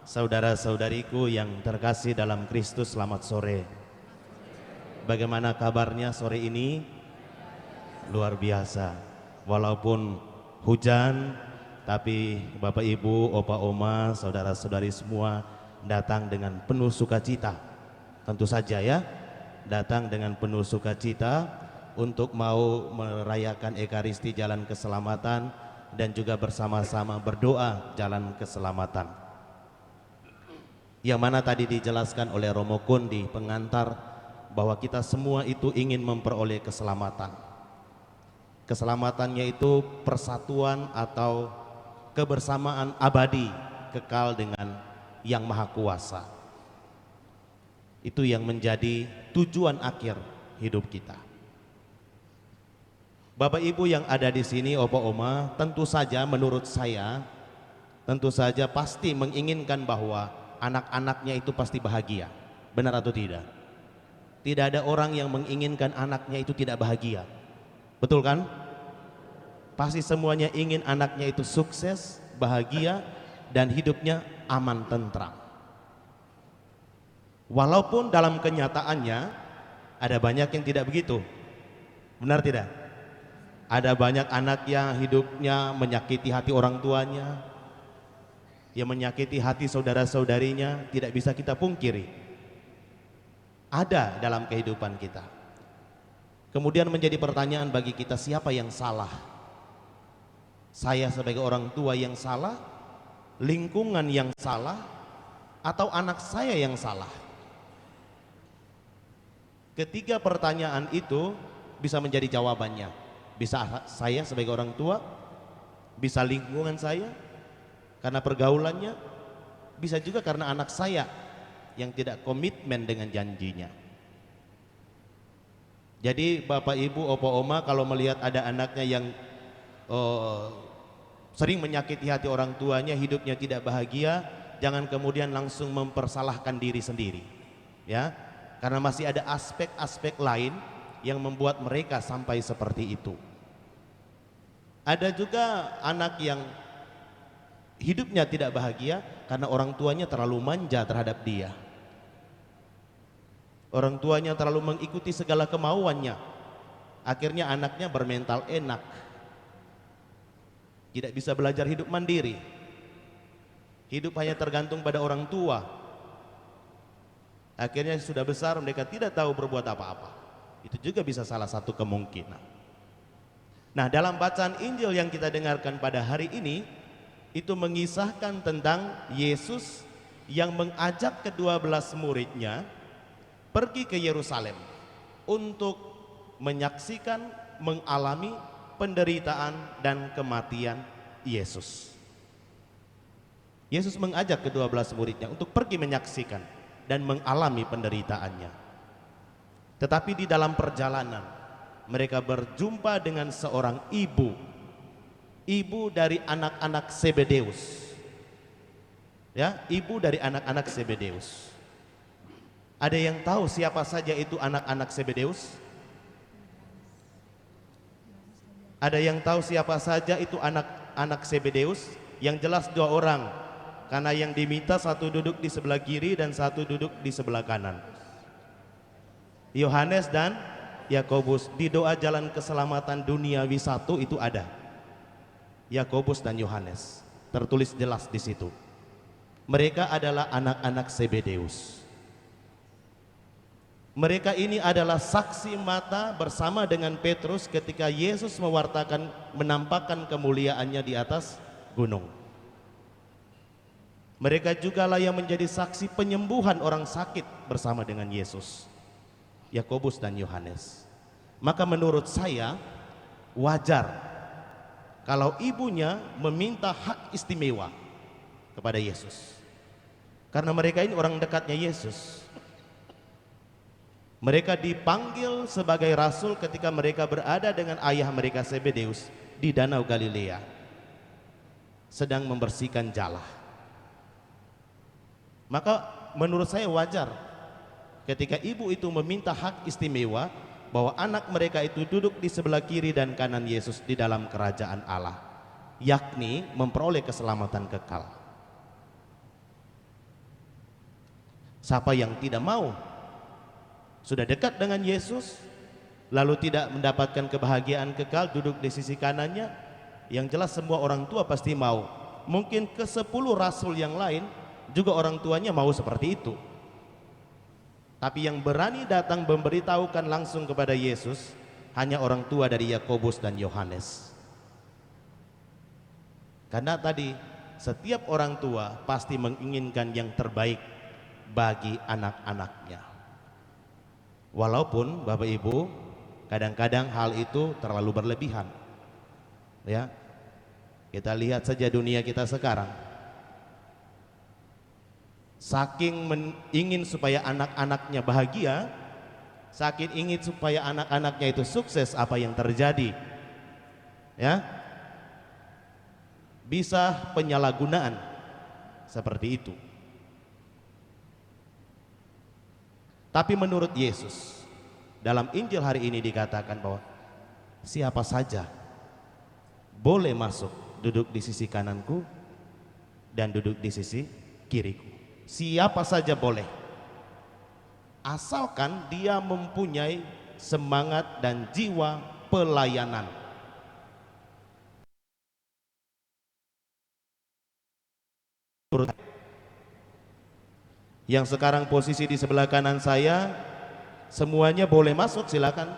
saudara-saudariku yang terkasih dalam Kristus, selamat sore. Bagaimana kabarnya sore ini? Luar biasa. Walaupun hujan, tapi Bapak Ibu, Opa Oma, saudara-saudari semua datang dengan penuh sukacita. Tentu saja ya, datang dengan penuh sukacita untuk mau merayakan Ekaristi Jalan Keselamatan dan juga bersama-sama berdoa jalan keselamatan. Yang mana tadi dijelaskan oleh Romo Kun di pengantar bahwa kita semua itu ingin memperoleh keselamatan. Keselamatannya itu persatuan atau kebersamaan abadi kekal dengan Yang Maha Kuasa. Itu yang menjadi tujuan akhir hidup kita. Bapak Ibu yang ada di sini, Opa Oma, tentu saja menurut saya, tentu saja pasti menginginkan bahwa anak-anaknya itu pasti bahagia. Benar atau tidak? Tidak ada orang yang menginginkan anaknya itu tidak bahagia. Betul kan? Pasti semuanya ingin anaknya itu sukses, bahagia, dan hidupnya aman tentram. Walaupun dalam kenyataannya ada banyak yang tidak begitu. Benar tidak? Ada banyak anak yang hidupnya menyakiti hati orang tuanya, yang menyakiti hati saudara-saudarinya, tidak bisa kita pungkiri. Ada dalam kehidupan kita. Kemudian menjadi pertanyaan bagi kita, siapa yang salah? Saya sebagai orang tua yang salah, lingkungan yang salah, atau anak saya yang salah? Ketiga pertanyaan itu bisa menjadi jawabannya. Bisa saya sebagai orang tua, bisa lingkungan saya karena pergaulannya, bisa juga karena anak saya yang tidak komitmen dengan janjinya. Jadi Bapak Ibu, Opa Oma, kalau melihat ada anaknya yang sering menyakiti hati orang tuanya, hidupnya tidak bahagia, jangan kemudian langsung mempersalahkan diri sendiri, ya, karena masih ada aspek-aspek lain yang membuat mereka sampai seperti itu. Ada juga anak yang hidupnya tidak bahagia karena orang tuanya terlalu manja terhadap dia. Orang tuanya terlalu mengikuti segala kemauannya. Akhirnya anaknya bermental enak. Tidak bisa belajar hidup mandiri. Hidup hanya tergantung pada orang tua. Akhirnya sudah besar mereka tidak tahu berbuat apa-apa. Itu juga bisa salah satu kemungkinan. Nah, dalam bacaan Injil yang kita dengarkan pada hari ini, itu mengisahkan tentang Yesus yang mengajak ke-12 muridnya pergi ke Yerusalem untuk menyaksikan, mengalami penderitaan dan kematian Yesus. Yesus mengajak ke-12 muridnya untuk pergi menyaksikan dan mengalami penderitaannya. Tetapi di dalam perjalanan mereka berjumpa dengan seorang ibu dari anak-anak Zebedeus. Ya, ibu dari anak-anak Zebedeus. Ada yang tahu siapa saja itu anak-anak Zebedeus? Ada yang tahu siapa saja itu anak-anak Zebedeus? Yang jelas 2 orang, karena yang diminta satu duduk di sebelah kiri dan satu duduk di sebelah kanan. Yohanes dan Yakobus. Di doa jalan keselamatan duniawi 1 itu ada Yakobus dan Yohanes, tertulis jelas di situ. Mereka adalah anak-anak Zebedeus. Mereka ini adalah saksi mata bersama dengan Petrus ketika Yesus menampakkan kemuliaannya di atas gunung. Mereka juga lah yang menjadi saksi penyembuhan orang sakit bersama dengan Yesus, Yakobus dan Yohanes. Maka menurut saya wajar kalau ibunya meminta hak istimewa kepada Yesus, karena mereka ini orang dekatnya Yesus. Mereka dipanggil sebagai rasul ketika mereka berada dengan ayah mereka Zebedeus di Danau Galilea, sedang membersihkan jala. Maka menurut saya wajar ketika ibu itu meminta hak istimewa bahwa anak mereka itu duduk di sebelah kiri dan kanan Yesus di dalam kerajaan Allah, yakni memperoleh keselamatan kekal. Siapa yang tidak mau sudah dekat dengan Yesus lalu tidak mendapatkan kebahagiaan kekal duduk di sisi kanannya? Yang jelas semua orang tua pasti mau. Mungkin ke-10 rasul yang lain juga orang tuanya mau seperti itu. Tapi yang berani datang memberitahukan langsung kepada Yesus hanya orang tua dari Yakobus dan Yohanes. Karena tadi setiap orang tua pasti menginginkan yang terbaik bagi anak-anaknya. Walaupun Bapak Ibu kadang-kadang hal itu terlalu berlebihan. Ya. Kita lihat saja dunia kita sekarang. Saking ingin supaya anak-anaknya bahagia, saking ingin supaya anak-anaknya itu sukses, apa yang terjadi? Ya, bisa penyalahgunaan seperti itu. Tapi menurut Yesus, dalam Injil hari ini dikatakan bahwa siapa saja boleh masuk duduk di sisi kananku dan duduk di sisi kiriku. Siapa saja boleh, asalkan dia mempunyai semangat dan jiwa pelayanan. Yang sekarang posisi di sebelah kanan saya, semuanya boleh masuk, silakan.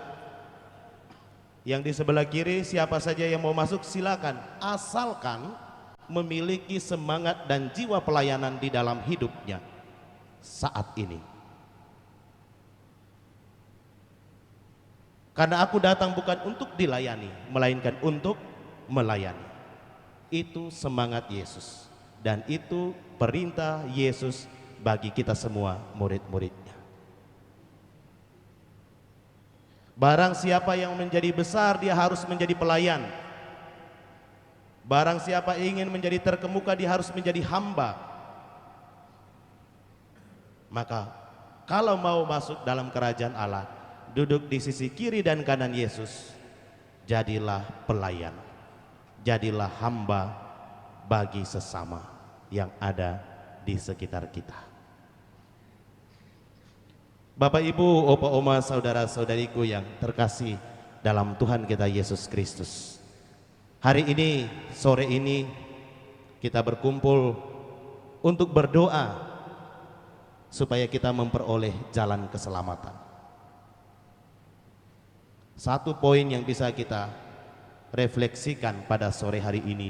Yang di sebelah kiri, siapa saja yang mau masuk silakan, asalkan memiliki semangat dan jiwa pelayanan di dalam hidupnya saat ini. Karena aku datang bukan untuk dilayani, melainkan untuk melayani. Itu semangat Yesus, dan itu perintah Yesus bagi kita semua murid-muridnya. Barang siapa yang menjadi besar, dia harus menjadi pelayan. Barang siapa ingin menjadi terkemuka, dia harus menjadi hamba. Maka kalau mau masuk dalam kerajaan Allah, duduk di sisi kiri dan kanan Yesus, jadilah pelayan, jadilah hamba bagi sesama yang ada di sekitar kita. Bapak, Ibu, Opa, Oma, saudara-saudariku yang terkasih dalam Tuhan kita Yesus Kristus, hari ini, sore ini, kita berkumpul untuk berdoa supaya kita memperoleh jalan keselamatan. Satu poin yang bisa kita refleksikan pada sore hari ini,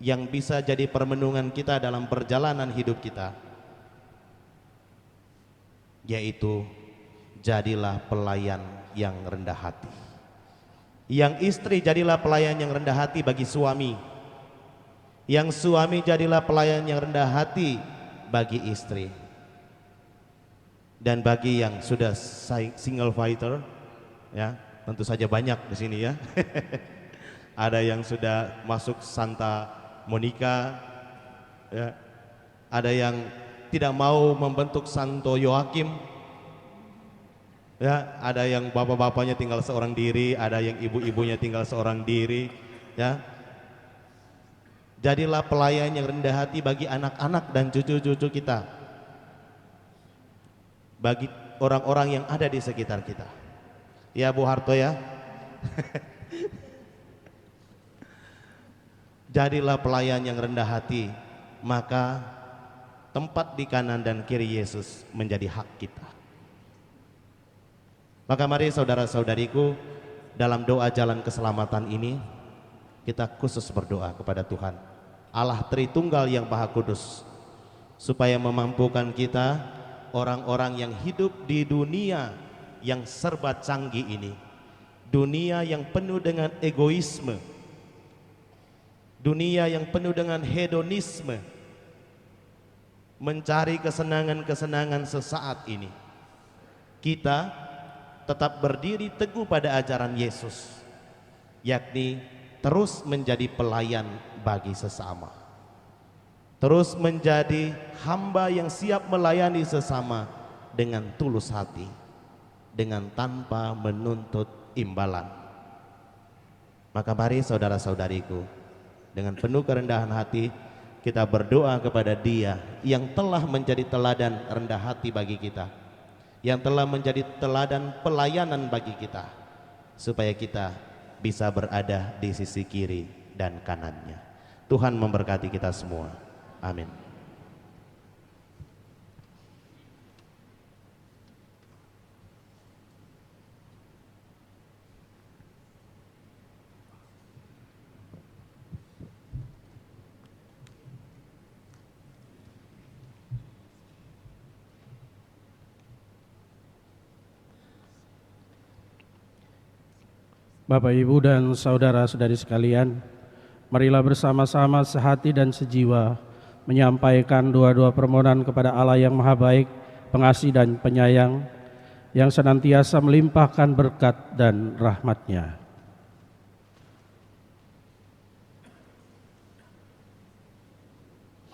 yang bisa jadi permenungan kita dalam perjalanan hidup kita, yaitu jadilah pelayan yang rendah hati. Yang istri, jadilah pelayan yang rendah hati bagi suami. Yang suami, jadilah pelayan yang rendah hati bagi istri. Dan bagi yang sudah single fighter, ya tentu saja banyak di sini ya. Ada yang sudah masuk Santa Monica, ya. Ada yang tidak mau membentuk Santo Yoakim, ya. Ada yang bapak-bapaknya tinggal seorang diri, ada yang ibu-ibunya tinggal seorang diri, ya. Jadilah pelayan yang rendah hati bagi anak-anak dan cucu-cucu kita, bagi orang-orang yang ada di sekitar kita. Ya Bu Harto ya. Jadilah pelayan yang rendah hati, maka tempat di kanan dan kiri Yesus menjadi hak kita. Maka mari saudara-saudariku, dalam doa jalan keselamatan ini, kita khusus berdoa kepada Tuhan Allah Tritunggal yang Maha Kudus, supaya memampukan kita, orang-orang yang hidup di dunia yang serba canggih ini, dunia yang penuh dengan egoisme, dunia yang penuh dengan hedonisme, mencari kesenangan-kesenangan sesaat ini, kita tetap berdiri teguh pada ajaran Yesus, yakni terus menjadi pelayan bagi sesama, terus menjadi hamba yang siap melayani sesama dengan tulus hati, dengan tanpa menuntut imbalan. Maka mari saudara-saudariku, dengan penuh kerendahan hati kita berdoa kepada Dia yang telah menjadi teladan rendah hati bagi kita, yang telah menjadi teladan pelayanan bagi kita, supaya kita bisa berada di sisi kiri dan kanannya. Tuhan memberkati kita semua. Amin. Bapak, Ibu, dan saudara-saudari sekalian, marilah bersama-sama sehati dan sejiwa menyampaikan doa-doa permohonan kepada Allah yang Maha Baik, Pengasih dan Penyayang, yang senantiasa melimpahkan berkat dan rahmat-Nya.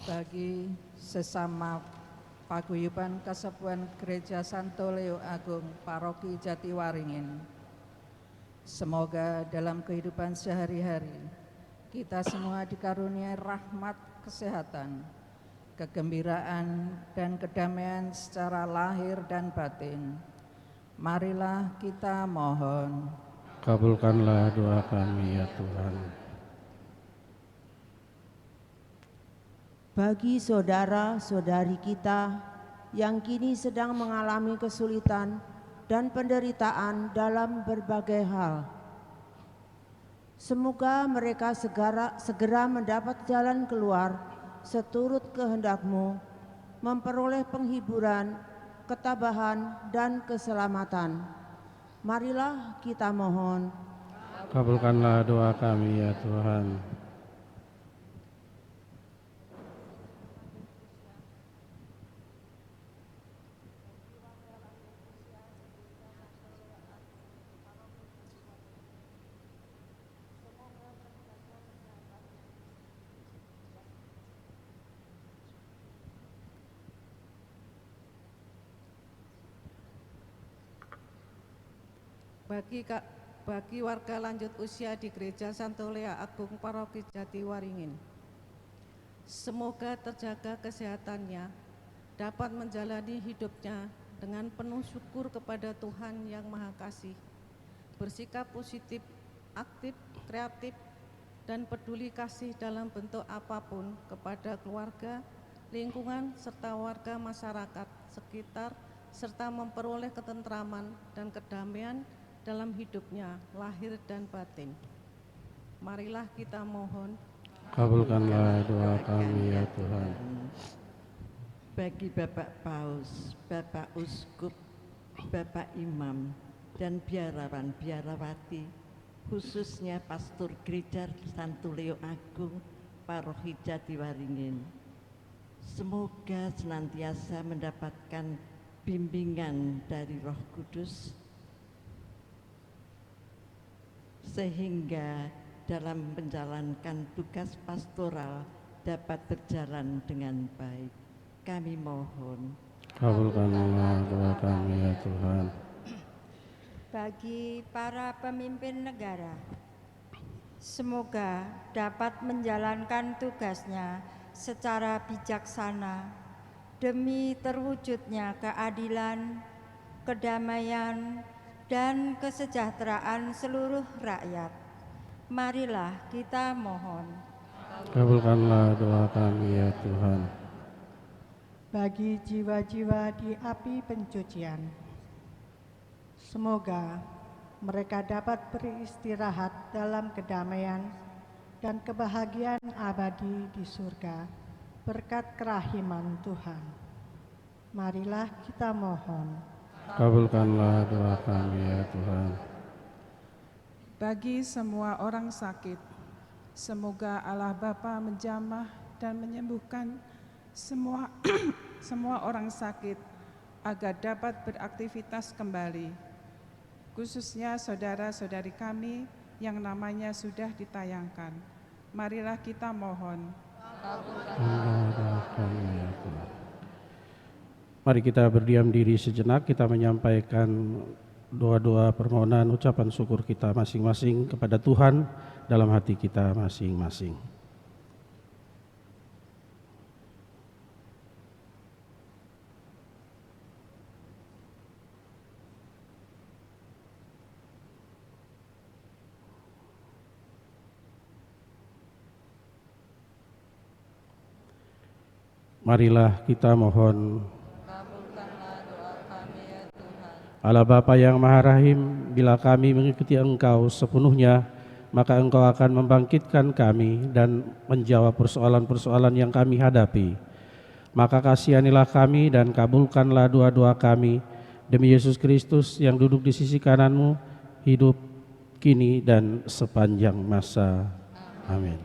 Bagi sesama paguyuban Kesepuhan Gereja Santo Leo Agung Paroki Jatiwaringin, semoga dalam kehidupan sehari-hari kita semua dikaruniai rahmat, kesehatan, kegembiraan, dan kedamaian secara lahir dan batin. Marilah kita mohon. Kabulkanlah doa kami ya Tuhan. Bagi saudara-saudari kita yang kini sedang mengalami kesulitan dan penderitaan dalam berbagai hal, semoga mereka segera mendapat jalan keluar seturut kehendak-Mu, memperoleh penghiburan, ketabahan, dan keselamatan. Marilah kita mohon. Kabulkanlah doa kami ya Tuhan. Bagi warga lanjut usia di Gereja Santo Leo Agung Paroki Jatiwaringin, semoga terjaga kesehatannya, dapat menjalani hidupnya dengan penuh syukur kepada Tuhan yang Maha Kasih, bersikap positif, aktif, kreatif, dan peduli kasih dalam bentuk apapun kepada keluarga, lingkungan, serta warga masyarakat sekitar, serta memperoleh ketentraman dan kedamaian dalam hidupnya, lahir dan batin. Marilah kita mohon. Kabulkanlah doa kami ya Tuhan. Bagi Bapak Paus, Bapak Uskup, Bapak Imam, dan biarawan-biarawati, khususnya Pastor Gereja Santo Leo Agung Paroki Jatiwaringin, semoga senantiasa mendapatkan bimbingan dari Roh Kudus, sehingga dalam menjalankan tugas pastoral dapat berjalan dengan baik. Kami mohon. Kabulkanlah doa kami ya Tuhan. Bagi para pemimpin negara, semoga dapat menjalankan tugasnya secara bijaksana demi terwujudnya keadilan, kedamaian, dan kesejahteraan seluruh rakyat. Marilah kita mohon. Kabulkanlah doa kami ya Tuhan. Bagi jiwa-jiwa di api pencucian, semoga mereka dapat beristirahat dalam kedamaian dan kebahagiaan abadi di surga berkat kerahiman Tuhan. Marilah kita mohon. Kabulkanlah doa kami ya Tuhan. Bagi semua orang sakit, semoga Allah Bapa menjamah dan menyembuhkan semua orang sakit agar dapat beraktivitas kembali, khususnya saudara-saudari kami yang namanya sudah ditayangkan. Marilah kita mohon. Mari kita berdiam diri sejenak, kita menyampaikan doa-doa permohonan, ucapan syukur kita masing-masing kepada Tuhan dalam hati kita masing-masing. Marilah kita mohon. Allah Bapa yang Maha Rahim, bila kami mengikuti Engkau sepenuhnya, maka Engkau akan membangkitkan kami dan menjawab persoalan-persoalan yang kami hadapi. Maka kasihanilah kami dan kabulkanlah doa-doa kami, demi Yesus Kristus yang duduk di sisi kanan-Mu, hidup kini dan sepanjang masa. Amin.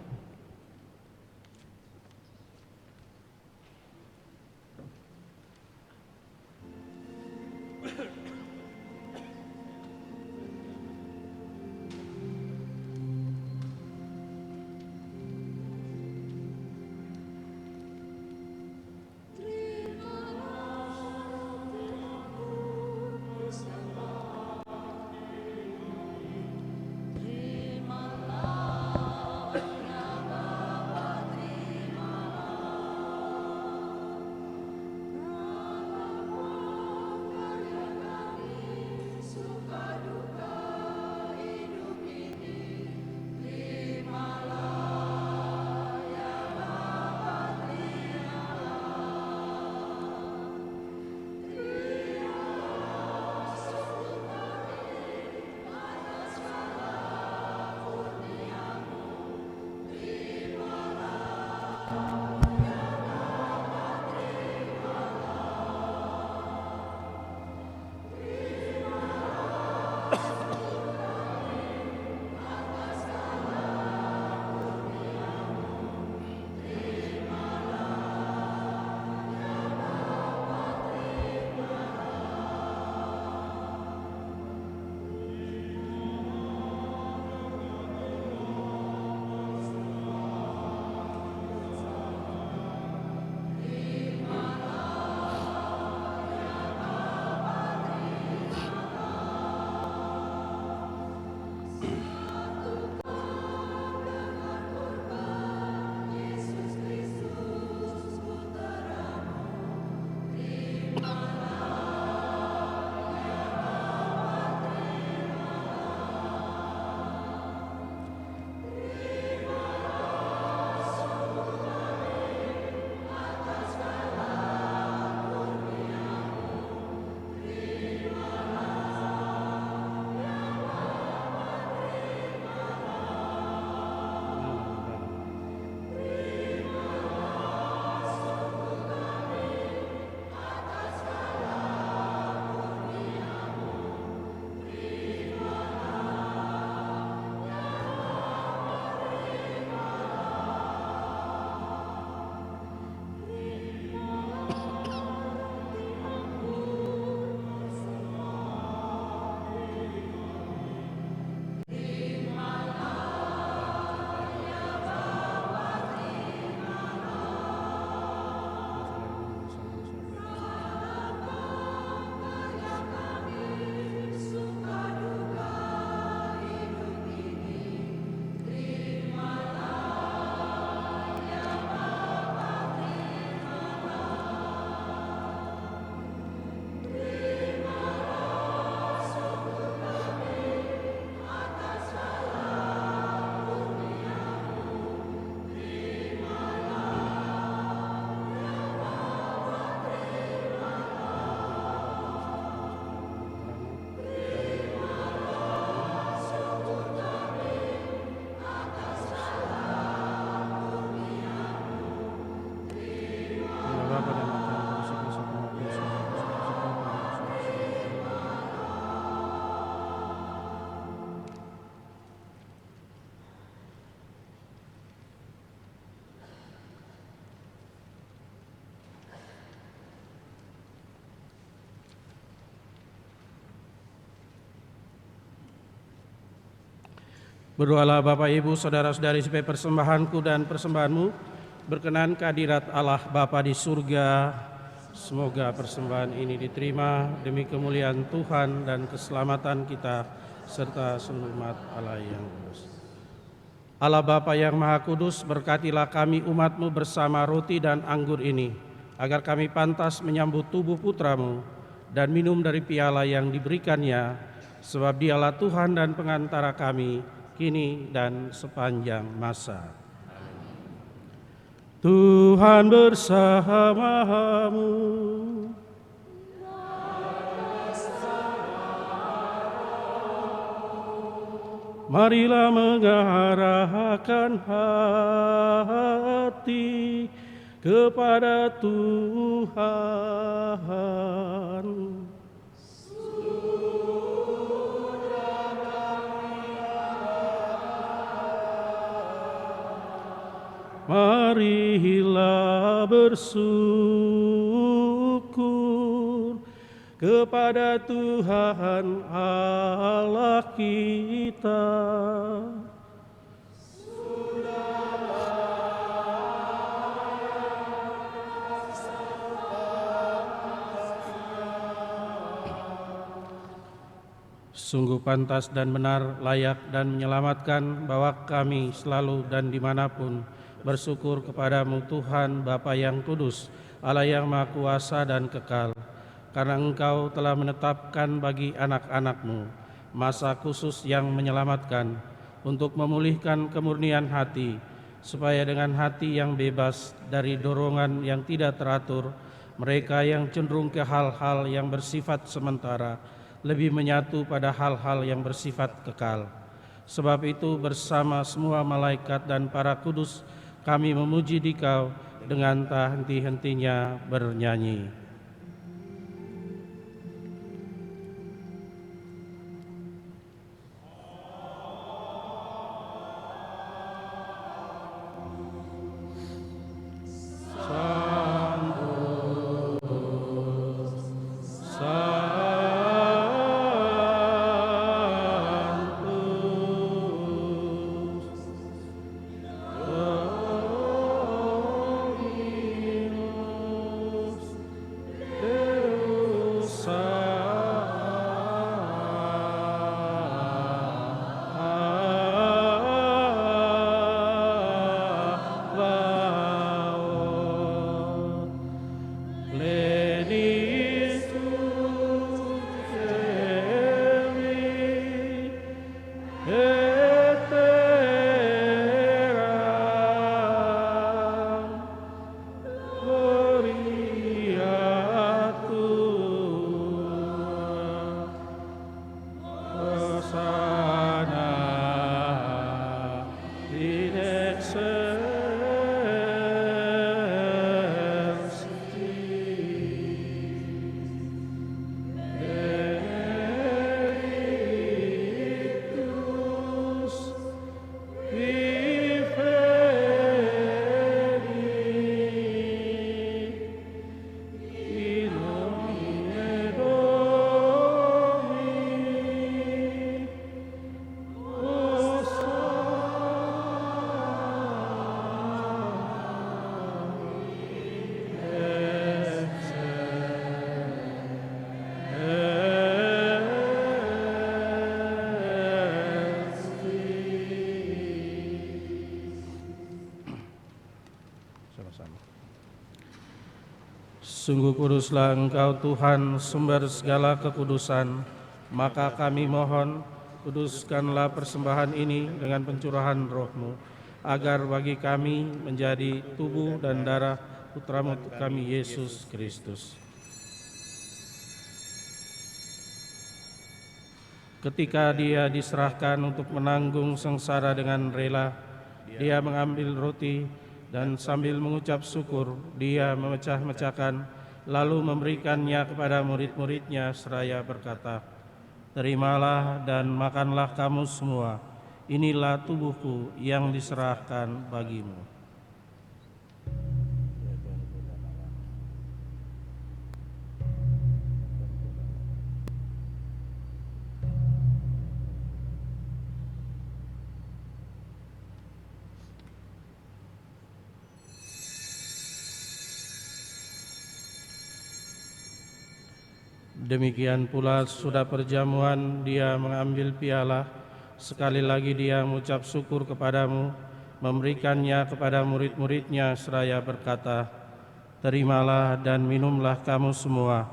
Berdoalah Bapak Ibu, saudara-saudari supaya persembahanku dan persembahanmu berkenan kehadirat Allah Bapa di surga. Semoga persembahan ini diterima demi kemuliaan Tuhan dan keselamatan kita serta seluruh umat Allah yang kudus. Allah Bapa yang Maha Kudus, berkatilah kami umat-Mu bersama roti dan anggur ini, agar kami pantas menyambut tubuh Putra-Mu dan minum dari piala yang diberikannya, sebab Dialah Tuhan dan pengantara kami, kini dan sepanjang masa. Tuhan bersamamu. Marilah mengarahkan hati kepada Tuhan. Marilah bersyukur kepada Tuhan Allah kita. Sungguh pantas dan benar, layak dan menyelamatkan bahwa kami selalu dan dimanapun bersyukur kepadamu Tuhan Bapa yang kudus, Allah yang Maha Kuasa dan kekal, karena Engkau telah menetapkan bagi anak-anak-Mu masa khusus yang menyelamatkan untuk memulihkan kemurnian hati, supaya dengan hati yang bebas dari dorongan yang tidak teratur, mereka yang cenderung ke hal-hal yang bersifat sementara lebih menyatu pada hal-hal yang bersifat kekal. Sebab itu bersama semua malaikat dan para kudus kami memuji Dikau dengan tak henti-hentinya bernyanyi. Sungguh kuduslah Engkau Tuhan, sumber segala kekudusan. Maka kami mohon, kuduskanlah persembahan ini dengan pencurahan Roh-Mu, agar bagi kami menjadi tubuh dan darah Putra-Mu kami Yesus Kristus. Ketika Dia diserahkan untuk menanggung sengsara dengan rela, Dia mengambil roti dan sambil mengucap syukur, Dia memecah-mecahkan, lalu memberikannya kepada murid-muridnya seraya berkata, "Terimalah dan makanlah kamu semua, inilah tubuhku yang diserahkan bagimu." Demikian pula sudah perjamuan Dia mengambil piala, sekali lagi Dia mengucap syukur kepadamu, memberikannya kepada murid-muridnya seraya berkata, "Terimalah dan minumlah kamu semua,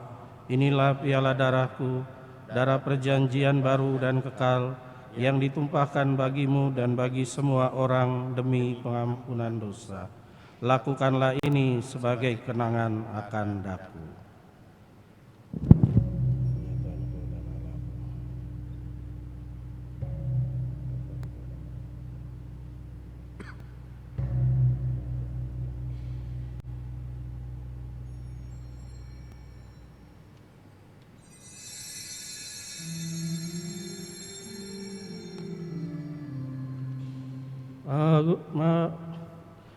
inilah piala darahku, darah perjanjian baru dan kekal, yang ditumpahkan bagimu dan bagi semua orang demi pengampunan dosa. Lakukanlah ini sebagai kenangan akan daku."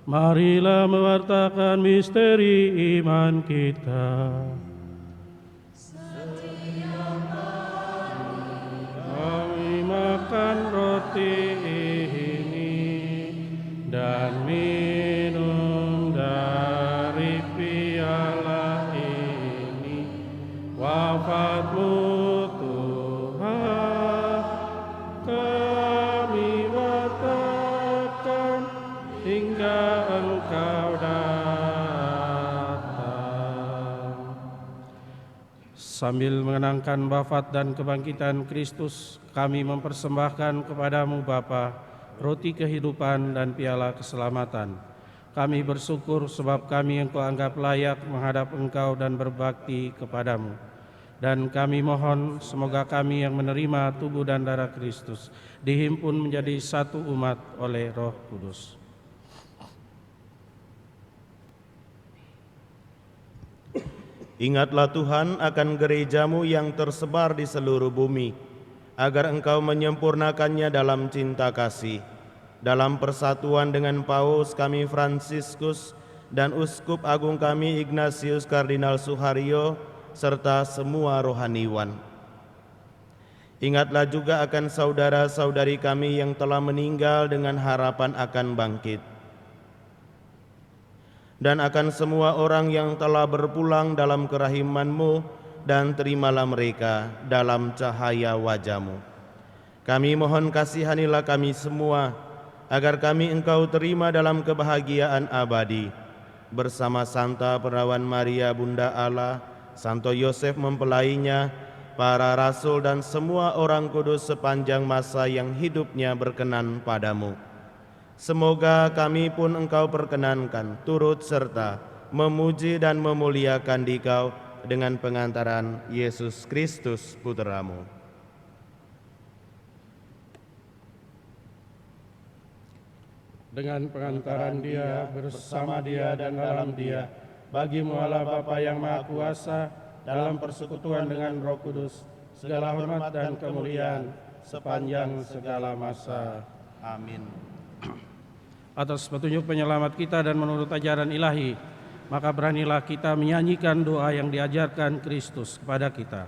Marilah mewartakan misteri iman kita. Setiap roti ini dan minum dari piala ini, wafat-Mu Tuhan kami wartakan hingga Engkau datang. Sambil mengenangkan wafat dan kebangkitan Kristus, kami mempersembahkan kepadamu Bapa, roti kehidupan dan piala keselamatan. Kami bersyukur sebab kami Engkau anggap layak menghadap Engkau dan berbakti kepadamu. Dan kami mohon semoga kami yang menerima tubuh dan darah Kristus dihimpun menjadi satu umat oleh Roh Kudus. Ingatlah Tuhan akan gereja-Mu yang tersebar di seluruh bumi, agar Engkau menyempurnakannya dalam cinta kasih. Dalam persatuan dengan Paus kami Fransiskus dan Uskup Agung kami Ignatius Kardinal Suharyo, serta semua rohaniwan. Ingatlah juga akan saudara-saudari kami yang telah meninggal dengan harapan akan bangkit, dan akan semua orang yang telah berpulang dalam kerahiman-Mu, dan terimalah mereka dalam cahaya wajah-Mu. Kami mohon kasihanilah kami semua, agar kami Engkau terima dalam kebahagiaan abadi, bersama Santa Perawan Maria Bunda Allah, Santo Yosef mempelainya, para rasul dan semua orang kudus sepanjang masa yang hidupnya berkenan padamu. Semoga kami pun Engkau perkenankan turut serta memuji dan memuliakan Dikau dengan pengantaran Yesus Kristus Putra-Mu. Dengan pengantaran Dia, bersama Dia dan dalam Dia, bagi-Mu Allah Bapa yang Maha Kuasa, dalam persekutuan dengan Roh Kudus, segala hormat dan kemuliaan sepanjang segala masa. Amin. Atas petunjuk penyelamat kita dan menurut ajaran ilahi, maka beranilah kita menyanyikan doa yang diajarkan Kristus kepada kita.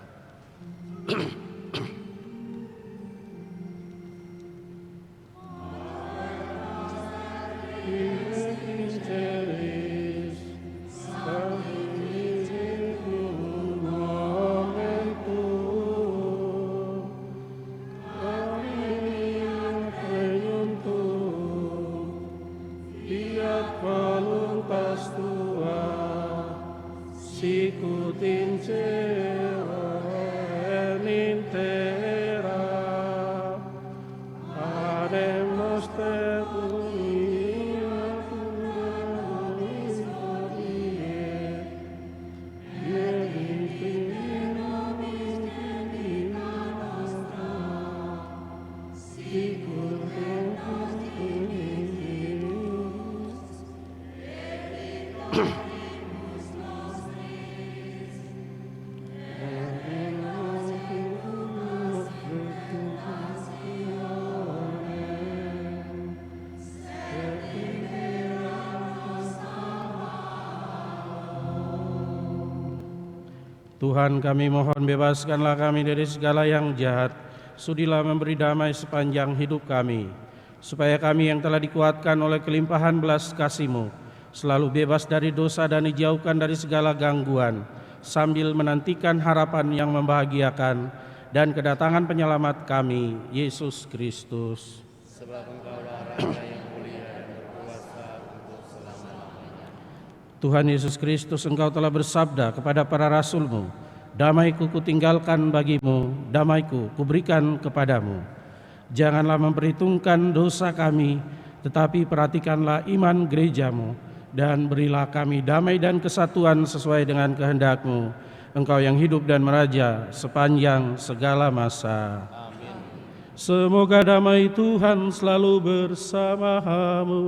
Tuhan, kami mohon bebaskanlah kami dari segala yang jahat, sudilah memberi damai sepanjang hidup kami, supaya kami yang telah dikuatkan oleh kelimpahan belas kasih-Mu selalu bebas dari dosa dan dijauhkan dari segala gangguan, sambil menantikan harapan yang membahagiakan dan kedatangan penyelamat kami, Yesus Kristus. Sebab Engkaulah Raja yang mulia dan berkuasa untuk selama-lamanya. Tuhan Yesus Kristus, Engkau telah bersabda kepada para rasul-Mu, damai-Ku kutinggalkan bagimu, damai-Ku kuberikan kepadamu. Janganlah memperhitungkan dosa kami, tetapi perhatikanlah iman gereja-Mu, dan berilah kami damai dan kesatuan sesuai dengan kehendak-Mu, Engkau yang hidup dan meraja sepanjang segala masa. Amin. Semoga damai Tuhan selalu bersamamu.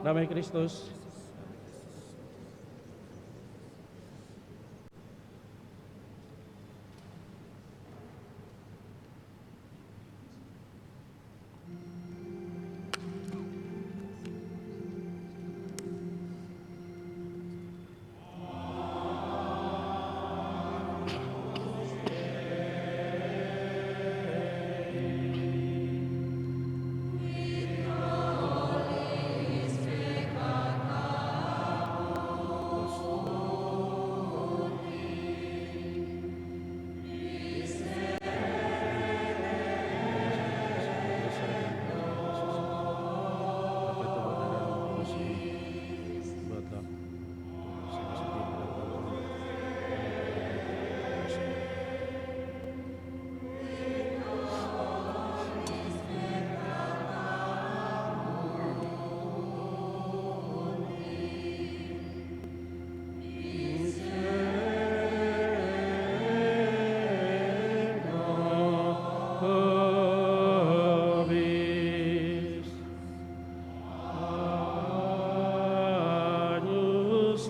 Damai Kristus.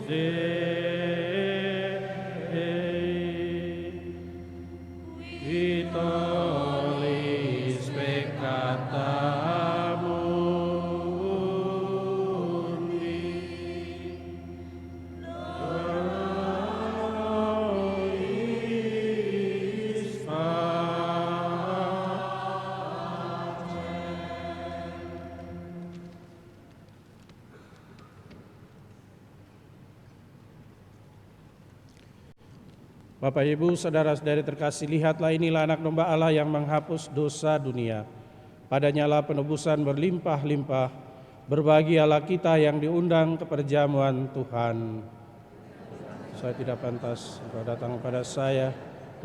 Dei, qui tollis peccata mundi, nobis Bapak, Ibu, saudara-saudari terkasih, lihatlah inilah anak domba Allah yang menghapus dosa dunia. Padanya penebusan berlimpah-limpah. Berbahagialah kita yang diundang ke perjamuan Tuhan. Saya tidak pantas engkau datang kepada saya,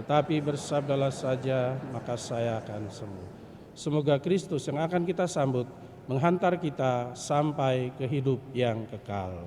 tetapi bersabdalah saja, maka saya akan sembuh. Semoga Kristus yang akan kita sambut menghantar kita sampai ke hidup yang kekal.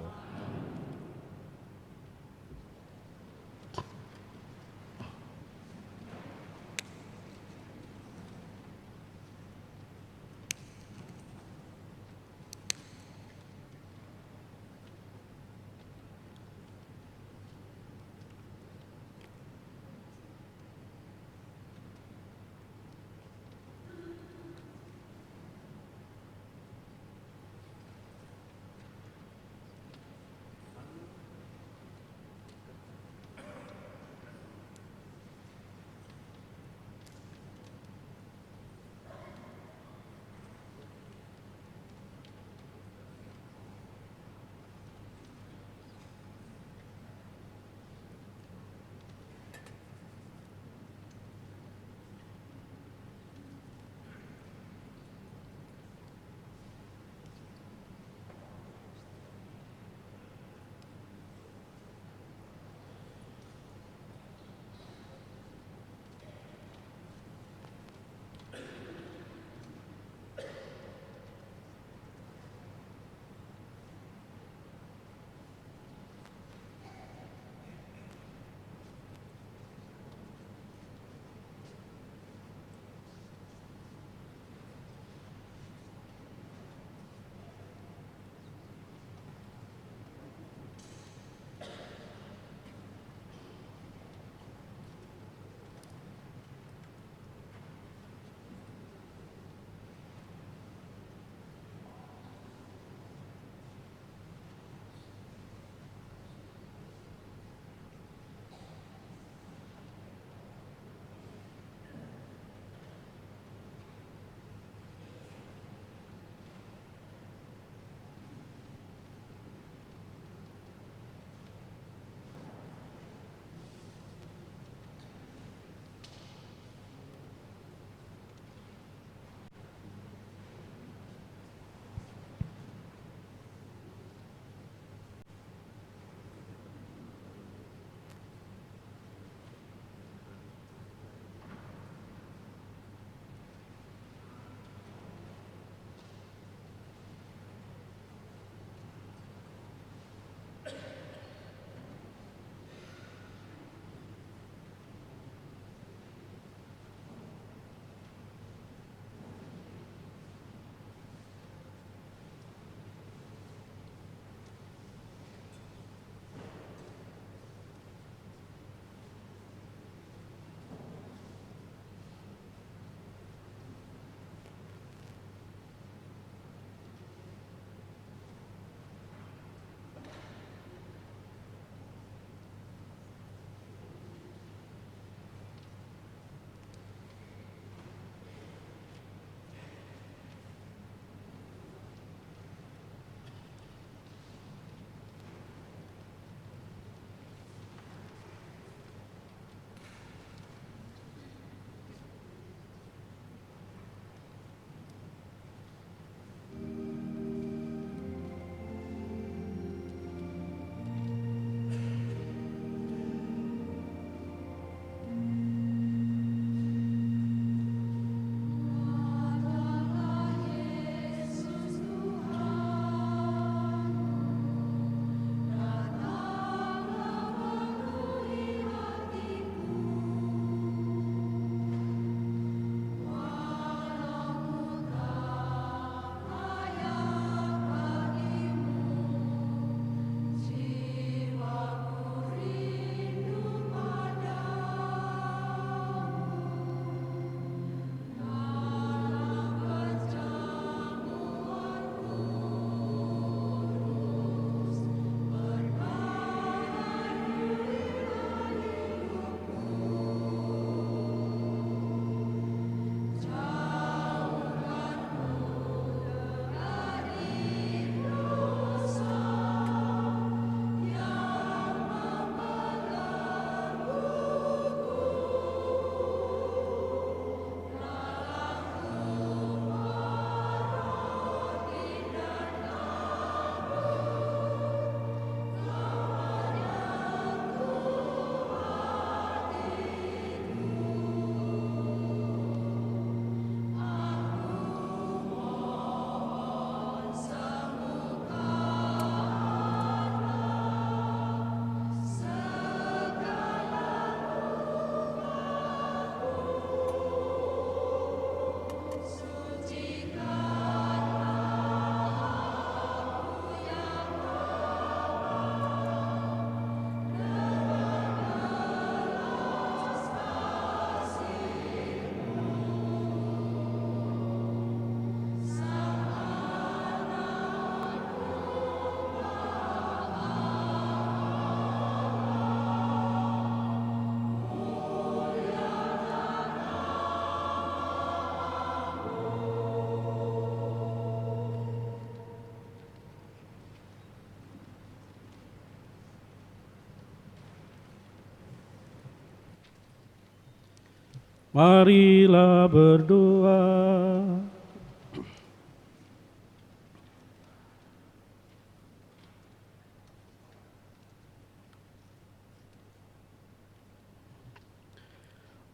Marilah berdoa.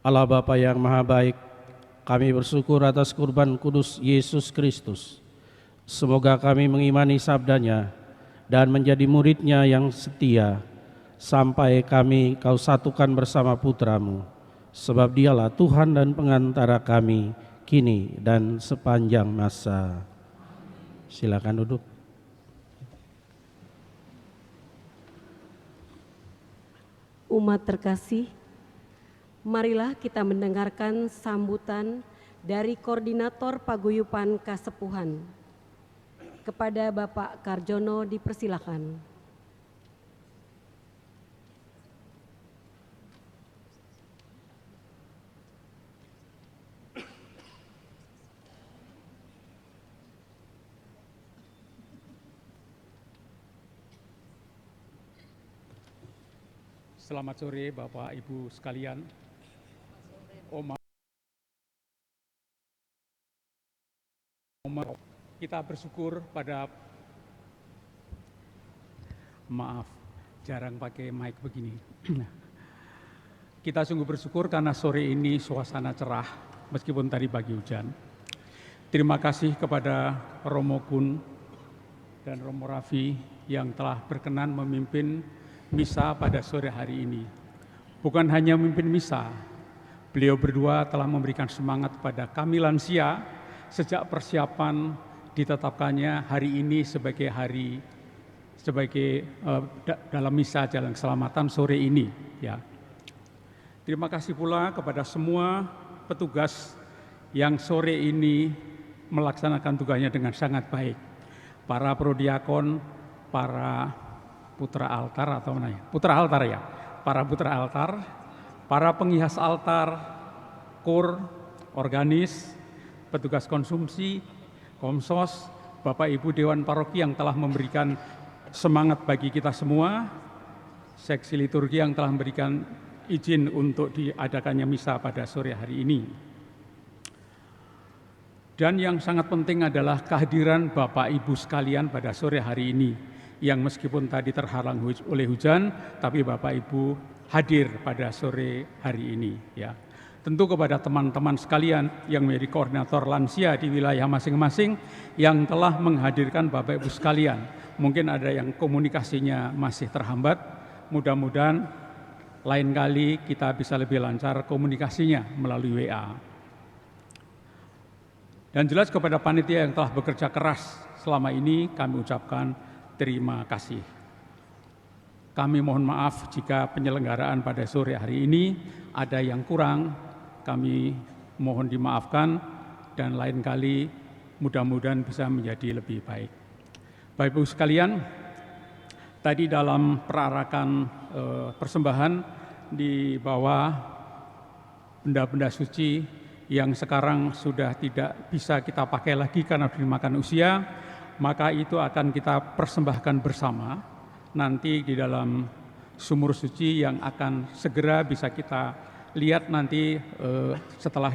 Allah Bapa yang Maha Baik, kami bersyukur atas kurban kudus Yesus Kristus. Semoga kami mengimani sabdanya dan menjadi muridnya yang setia, sampai kami Kau satukan bersama putra-Mu, sebab Dialah Tuhan dan pengantara kami, kini dan sepanjang masa. Silakan duduk. Umat terkasih, marilah kita mendengarkan sambutan dari Koordinator Paguyuban Kasepuhan. Kepada Bapak Karjono dipersilakan. Selamat sore Bapak Ibu sekalian. Oma, kita bersyukur pada, maaf jarang pakai mic begini. Kita sungguh bersyukur karena sore ini suasana cerah meskipun tadi pagi hujan. Terima kasih kepada Romo Kun dan Romo Raffi yang telah berkenan memimpin misa pada sore hari ini. Bukan hanya memimpin misa, beliau berdua telah memberikan semangat pada kami lansia sejak persiapan ditetapkannya hari ini sebagai dalam misa jalan keselamatan sore ini. Ya. Terima kasih pula kepada semua petugas yang sore ini melaksanakan tugasnya dengan sangat baik. Para prodiakon, para putra altar atau mana ya? Putra altar ya. Para putra altar, para penghias altar, kur, organis, petugas konsumsi, komsos, Bapak Ibu Dewan Paroki yang telah memberikan semangat bagi kita semua, seksi liturgi yang telah memberikan izin untuk diadakannya misa pada sore hari ini. Dan yang sangat penting adalah kehadiran Bapak Ibu sekalian pada sore hari ini, yang meskipun tadi terhalang oleh hujan, tapi Bapak Ibu hadir pada sore hari ini. Ya. Tentu kepada teman-teman sekalian yang menjadi koordinator lansia di wilayah masing-masing yang telah menghadirkan Bapak Ibu sekalian. Mungkin ada yang komunikasinya masih terhambat, mudah-mudahan lain kali kita bisa lebih lancar komunikasinya melalui WA. Dan jelas kepada panitia yang telah bekerja keras selama ini kami ucapkan terima kasih. Kami mohon maaf jika penyelenggaraan pada sore hari ini ada yang kurang, kami mohon dimaafkan dan lain kali mudah-mudahan bisa menjadi lebih baik. Bapak Ibu sekalian, tadi dalam perarakan persembahan di bawah benda-benda suci yang sekarang sudah tidak bisa kita pakai lagi karena dimakan usia, maka itu akan kita persembahkan bersama nanti di dalam sumur suci yang akan segera bisa kita lihat nanti setelah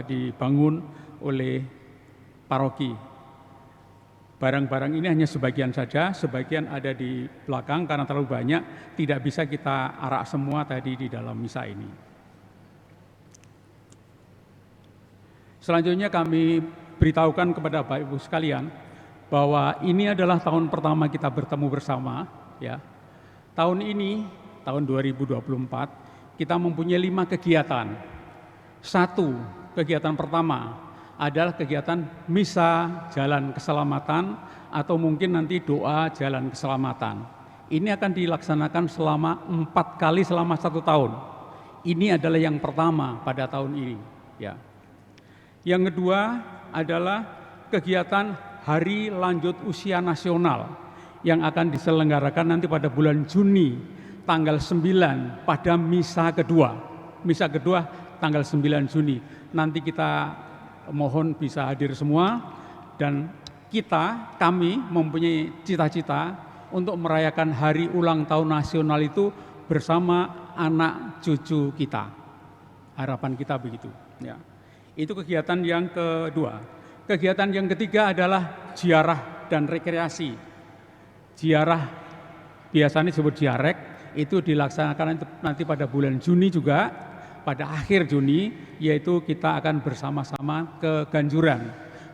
dibangun oleh paroki. Barang-barang ini hanya sebagian saja, sebagian ada di belakang karena terlalu banyak, tidak bisa kita arak semua tadi di dalam misa ini. Selanjutnya kami beritahukan kepada Bapak Ibu sekalian bahwa ini adalah tahun pertama kita bertemu bersama. Ya. Tahun ini, tahun 2024, kita mempunyai 5 kegiatan. 1, kegiatan pertama adalah kegiatan misa jalan keselamatan atau mungkin nanti doa jalan keselamatan. Ini akan dilaksanakan selama 4 kali selama 1 tahun. Ini adalah yang pertama pada tahun ini. Ya. Yang kedua adalah kegiatan Hari Lanjut Usia Nasional yang akan diselenggarakan nanti pada bulan Juni tanggal 9 pada misa kedua. Misa kedua tanggal 9 Juni. Nanti kita mohon bisa hadir semua dan kami mempunyai cita-cita untuk merayakan hari ulang tahun nasional itu bersama anak cucu kita. Harapan kita begitu. Ya. Itu kegiatan yang kedua. Kegiatan yang ketiga adalah ziarah dan rekreasi. Ziarah biasanya disebut ziarek, itu dilaksanakan nanti pada bulan Juni juga, pada akhir Juni, yaitu kita akan bersama-sama ke Ganjuran,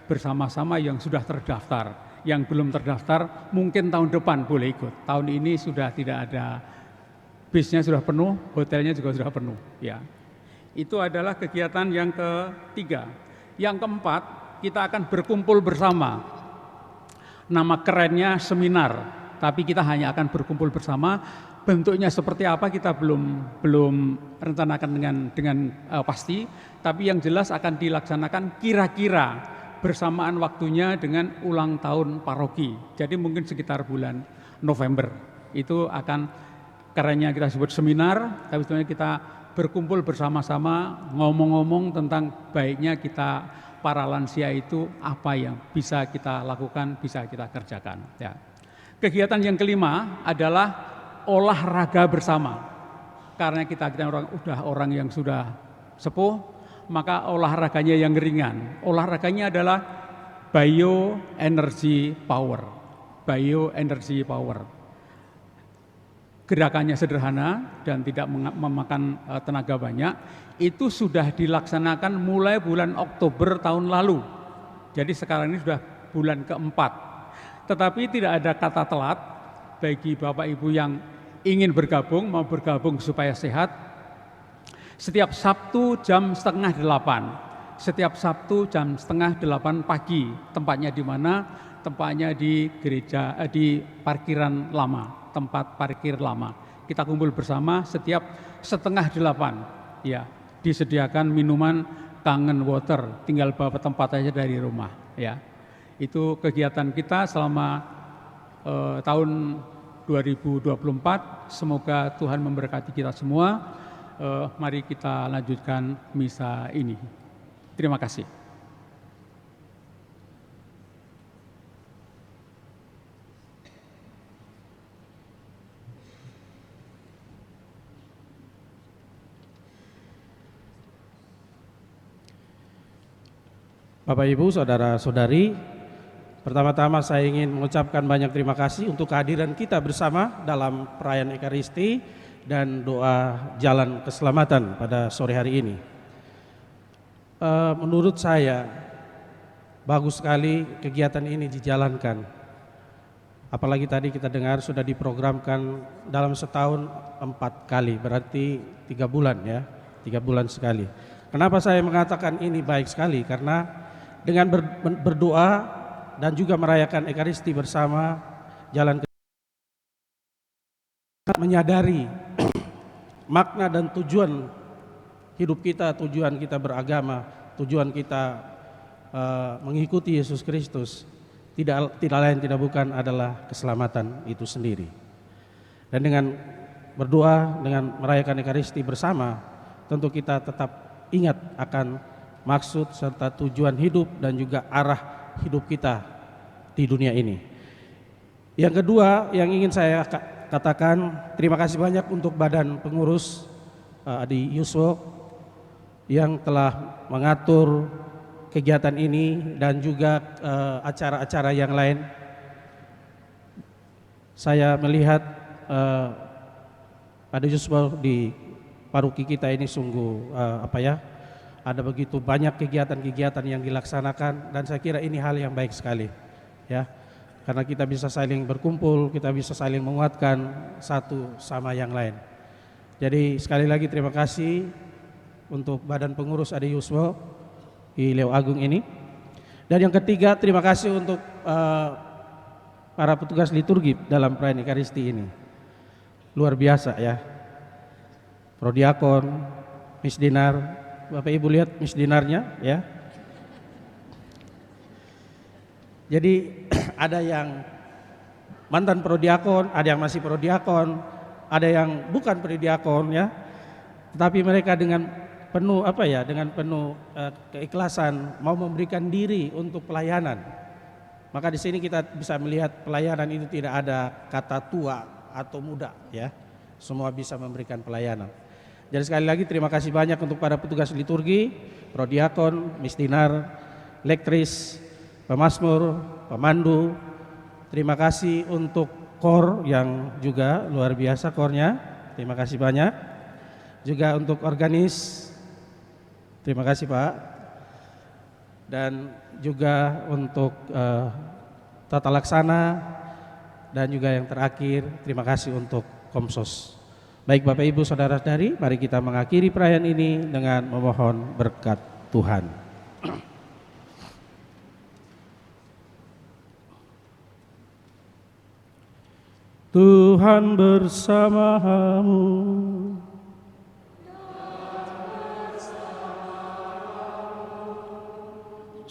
bersama-sama yang sudah terdaftar. Yang belum terdaftar mungkin tahun depan boleh ikut. Tahun ini sudah tidak ada, bisnya sudah penuh, hotelnya juga sudah penuh. Ya. Itu adalah kegiatan yang ketiga. Yang keempat, kita akan berkumpul bersama. Nama kerennya seminar, tapi kita hanya akan berkumpul bersama. Bentuknya seperti apa kita belum rencanakan dengan pasti, tapi yang jelas akan dilaksanakan kira-kira bersamaan waktunya dengan ulang tahun paroki. Jadi mungkin sekitar bulan November. Itu akan kerennya kita sebut seminar, tapi sebenarnya kita berkumpul bersama-sama ngomong-ngomong tentang baiknya kita para lansia itu apa yang bisa kita lakukan, bisa kita kerjakan. Ya. Kegiatan yang kelima adalah olahraga bersama. Karena kita orang yang sudah sepuh, maka olahraganya yang ringan. Olahraganya adalah bioenergy power. Bioenergy power. Gerakannya sederhana dan tidak memakan tenaga banyak. Itu sudah dilaksanakan mulai bulan Oktober tahun lalu. Jadi sekarang ini sudah bulan keempat. Tetapi tidak ada kata telat bagi Bapak Ibu yang ingin bergabung, mau bergabung supaya sehat. Setiap Sabtu jam 7:30. Setiap Sabtu jam 7:30 pagi. Tempatnya di mana? Tempatnya di gereja, di parkiran lama, tempat parkir lama. Kita kumpul bersama setiap 7:30. Ya. Disediakan minuman Kangen Water, tinggal bawa tempat aja dari rumah. Ya, itu kegiatan kita selama tahun 2024. Semoga Tuhan memberkati kita semua. Mari kita lanjutkan misa ini. Terima kasih. Bapak Ibu, saudara-saudari, pertama-tama saya ingin mengucapkan banyak terima kasih untuk kehadiran kita bersama dalam perayaan Ekaristi dan doa jalan keselamatan pada sore hari ini. Menurut saya bagus sekali kegiatan ini dijalankan. Apalagi tadi kita dengar sudah diprogramkan dalam setahun 4 kali, berarti 3 bulan ya, 3 bulan sekali. Kenapa saya mengatakan ini baik sekali? Karena dengan berdoa dan juga merayakan Ekaristi bersama jalan menyadari makna dan tujuan hidup kita, tujuan kita beragama, tujuan kita mengikuti Yesus Kristus, tidak lain tidak bukan adalah keselamatan itu sendiri. Dan dengan berdoa, dengan merayakan Ekaristi bersama, tentu kita tetap ingat akan maksud serta tujuan hidup dan juga arah hidup kita di dunia ini. Yang kedua yang ingin saya katakan, terima kasih banyak untuk Badan Pengurus Adi Yuswo yang telah mengatur kegiatan ini dan juga acara-acara yang lain. Saya melihat Adi Yuswo di paroki kita ini sungguh ada begitu banyak kegiatan-kegiatan yang dilaksanakan, dan saya kira ini hal yang baik sekali ya, karena kita bisa saling berkumpul, kita bisa saling menguatkan satu sama yang lain. Jadi sekali lagi terima kasih untuk Badan Pengurus Adi Yuswo di Leo Agung ini. Dan yang ketiga, terima kasih untuk para petugas liturgi dalam perayaan Ekaristi ini. Luar biasa ya, Prodiakon, Misdinar. Bapak Ibu lihat misdinarnya ya. Jadi ada yang mantan prodiakon, ada yang masih prodiakon, ada yang bukan prodiakon ya. Tetapi mereka dengan penuh dengan penuh keikhlasan mau memberikan diri untuk pelayanan. Maka di sini kita bisa melihat pelayanan itu tidak ada kata tua atau muda ya. semua bisa memberikan pelayanan. Jadi sekali lagi terima kasih banyak untuk para petugas liturgi, prodiakon, misdinar, lektris, pemazmur, pemandu. Terima kasih untuk kor yang juga luar biasa kornya. Terima kasih banyak. Juga untuk organis. Terima kasih Pak. Dan juga untuk tata laksana, dan juga yang terakhir terima kasih untuk Komsos. Baik Bapak Ibu Saudara-saudari, mari kita mengakhiri perayaan ini dengan memohon berkat Tuhan. Tuhan bersamamu.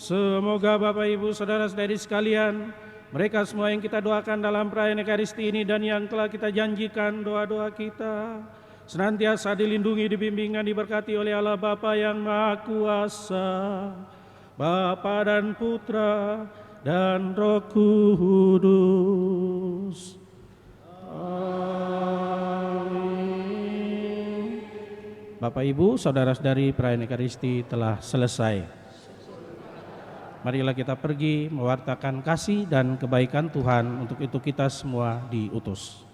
Semoga Bapak Ibu Saudara-saudari sekalian, mereka semua yang kita doakan dalam perayaan Ekaristi ini dan yang telah kita janjikan doa-doa kita, senantiasa dilindungi, dibimbing, dan diberkati oleh Allah Bapa yang Maha Kuasa, Bapa dan Putra dan Roh Kudus. Amin. Bapak Ibu, saudara-saudari, perayaan Ekaristi telah selesai. Marilah kita pergi mewartakan kasih dan kebaikan Tuhan, untuk itu kita semua diutus.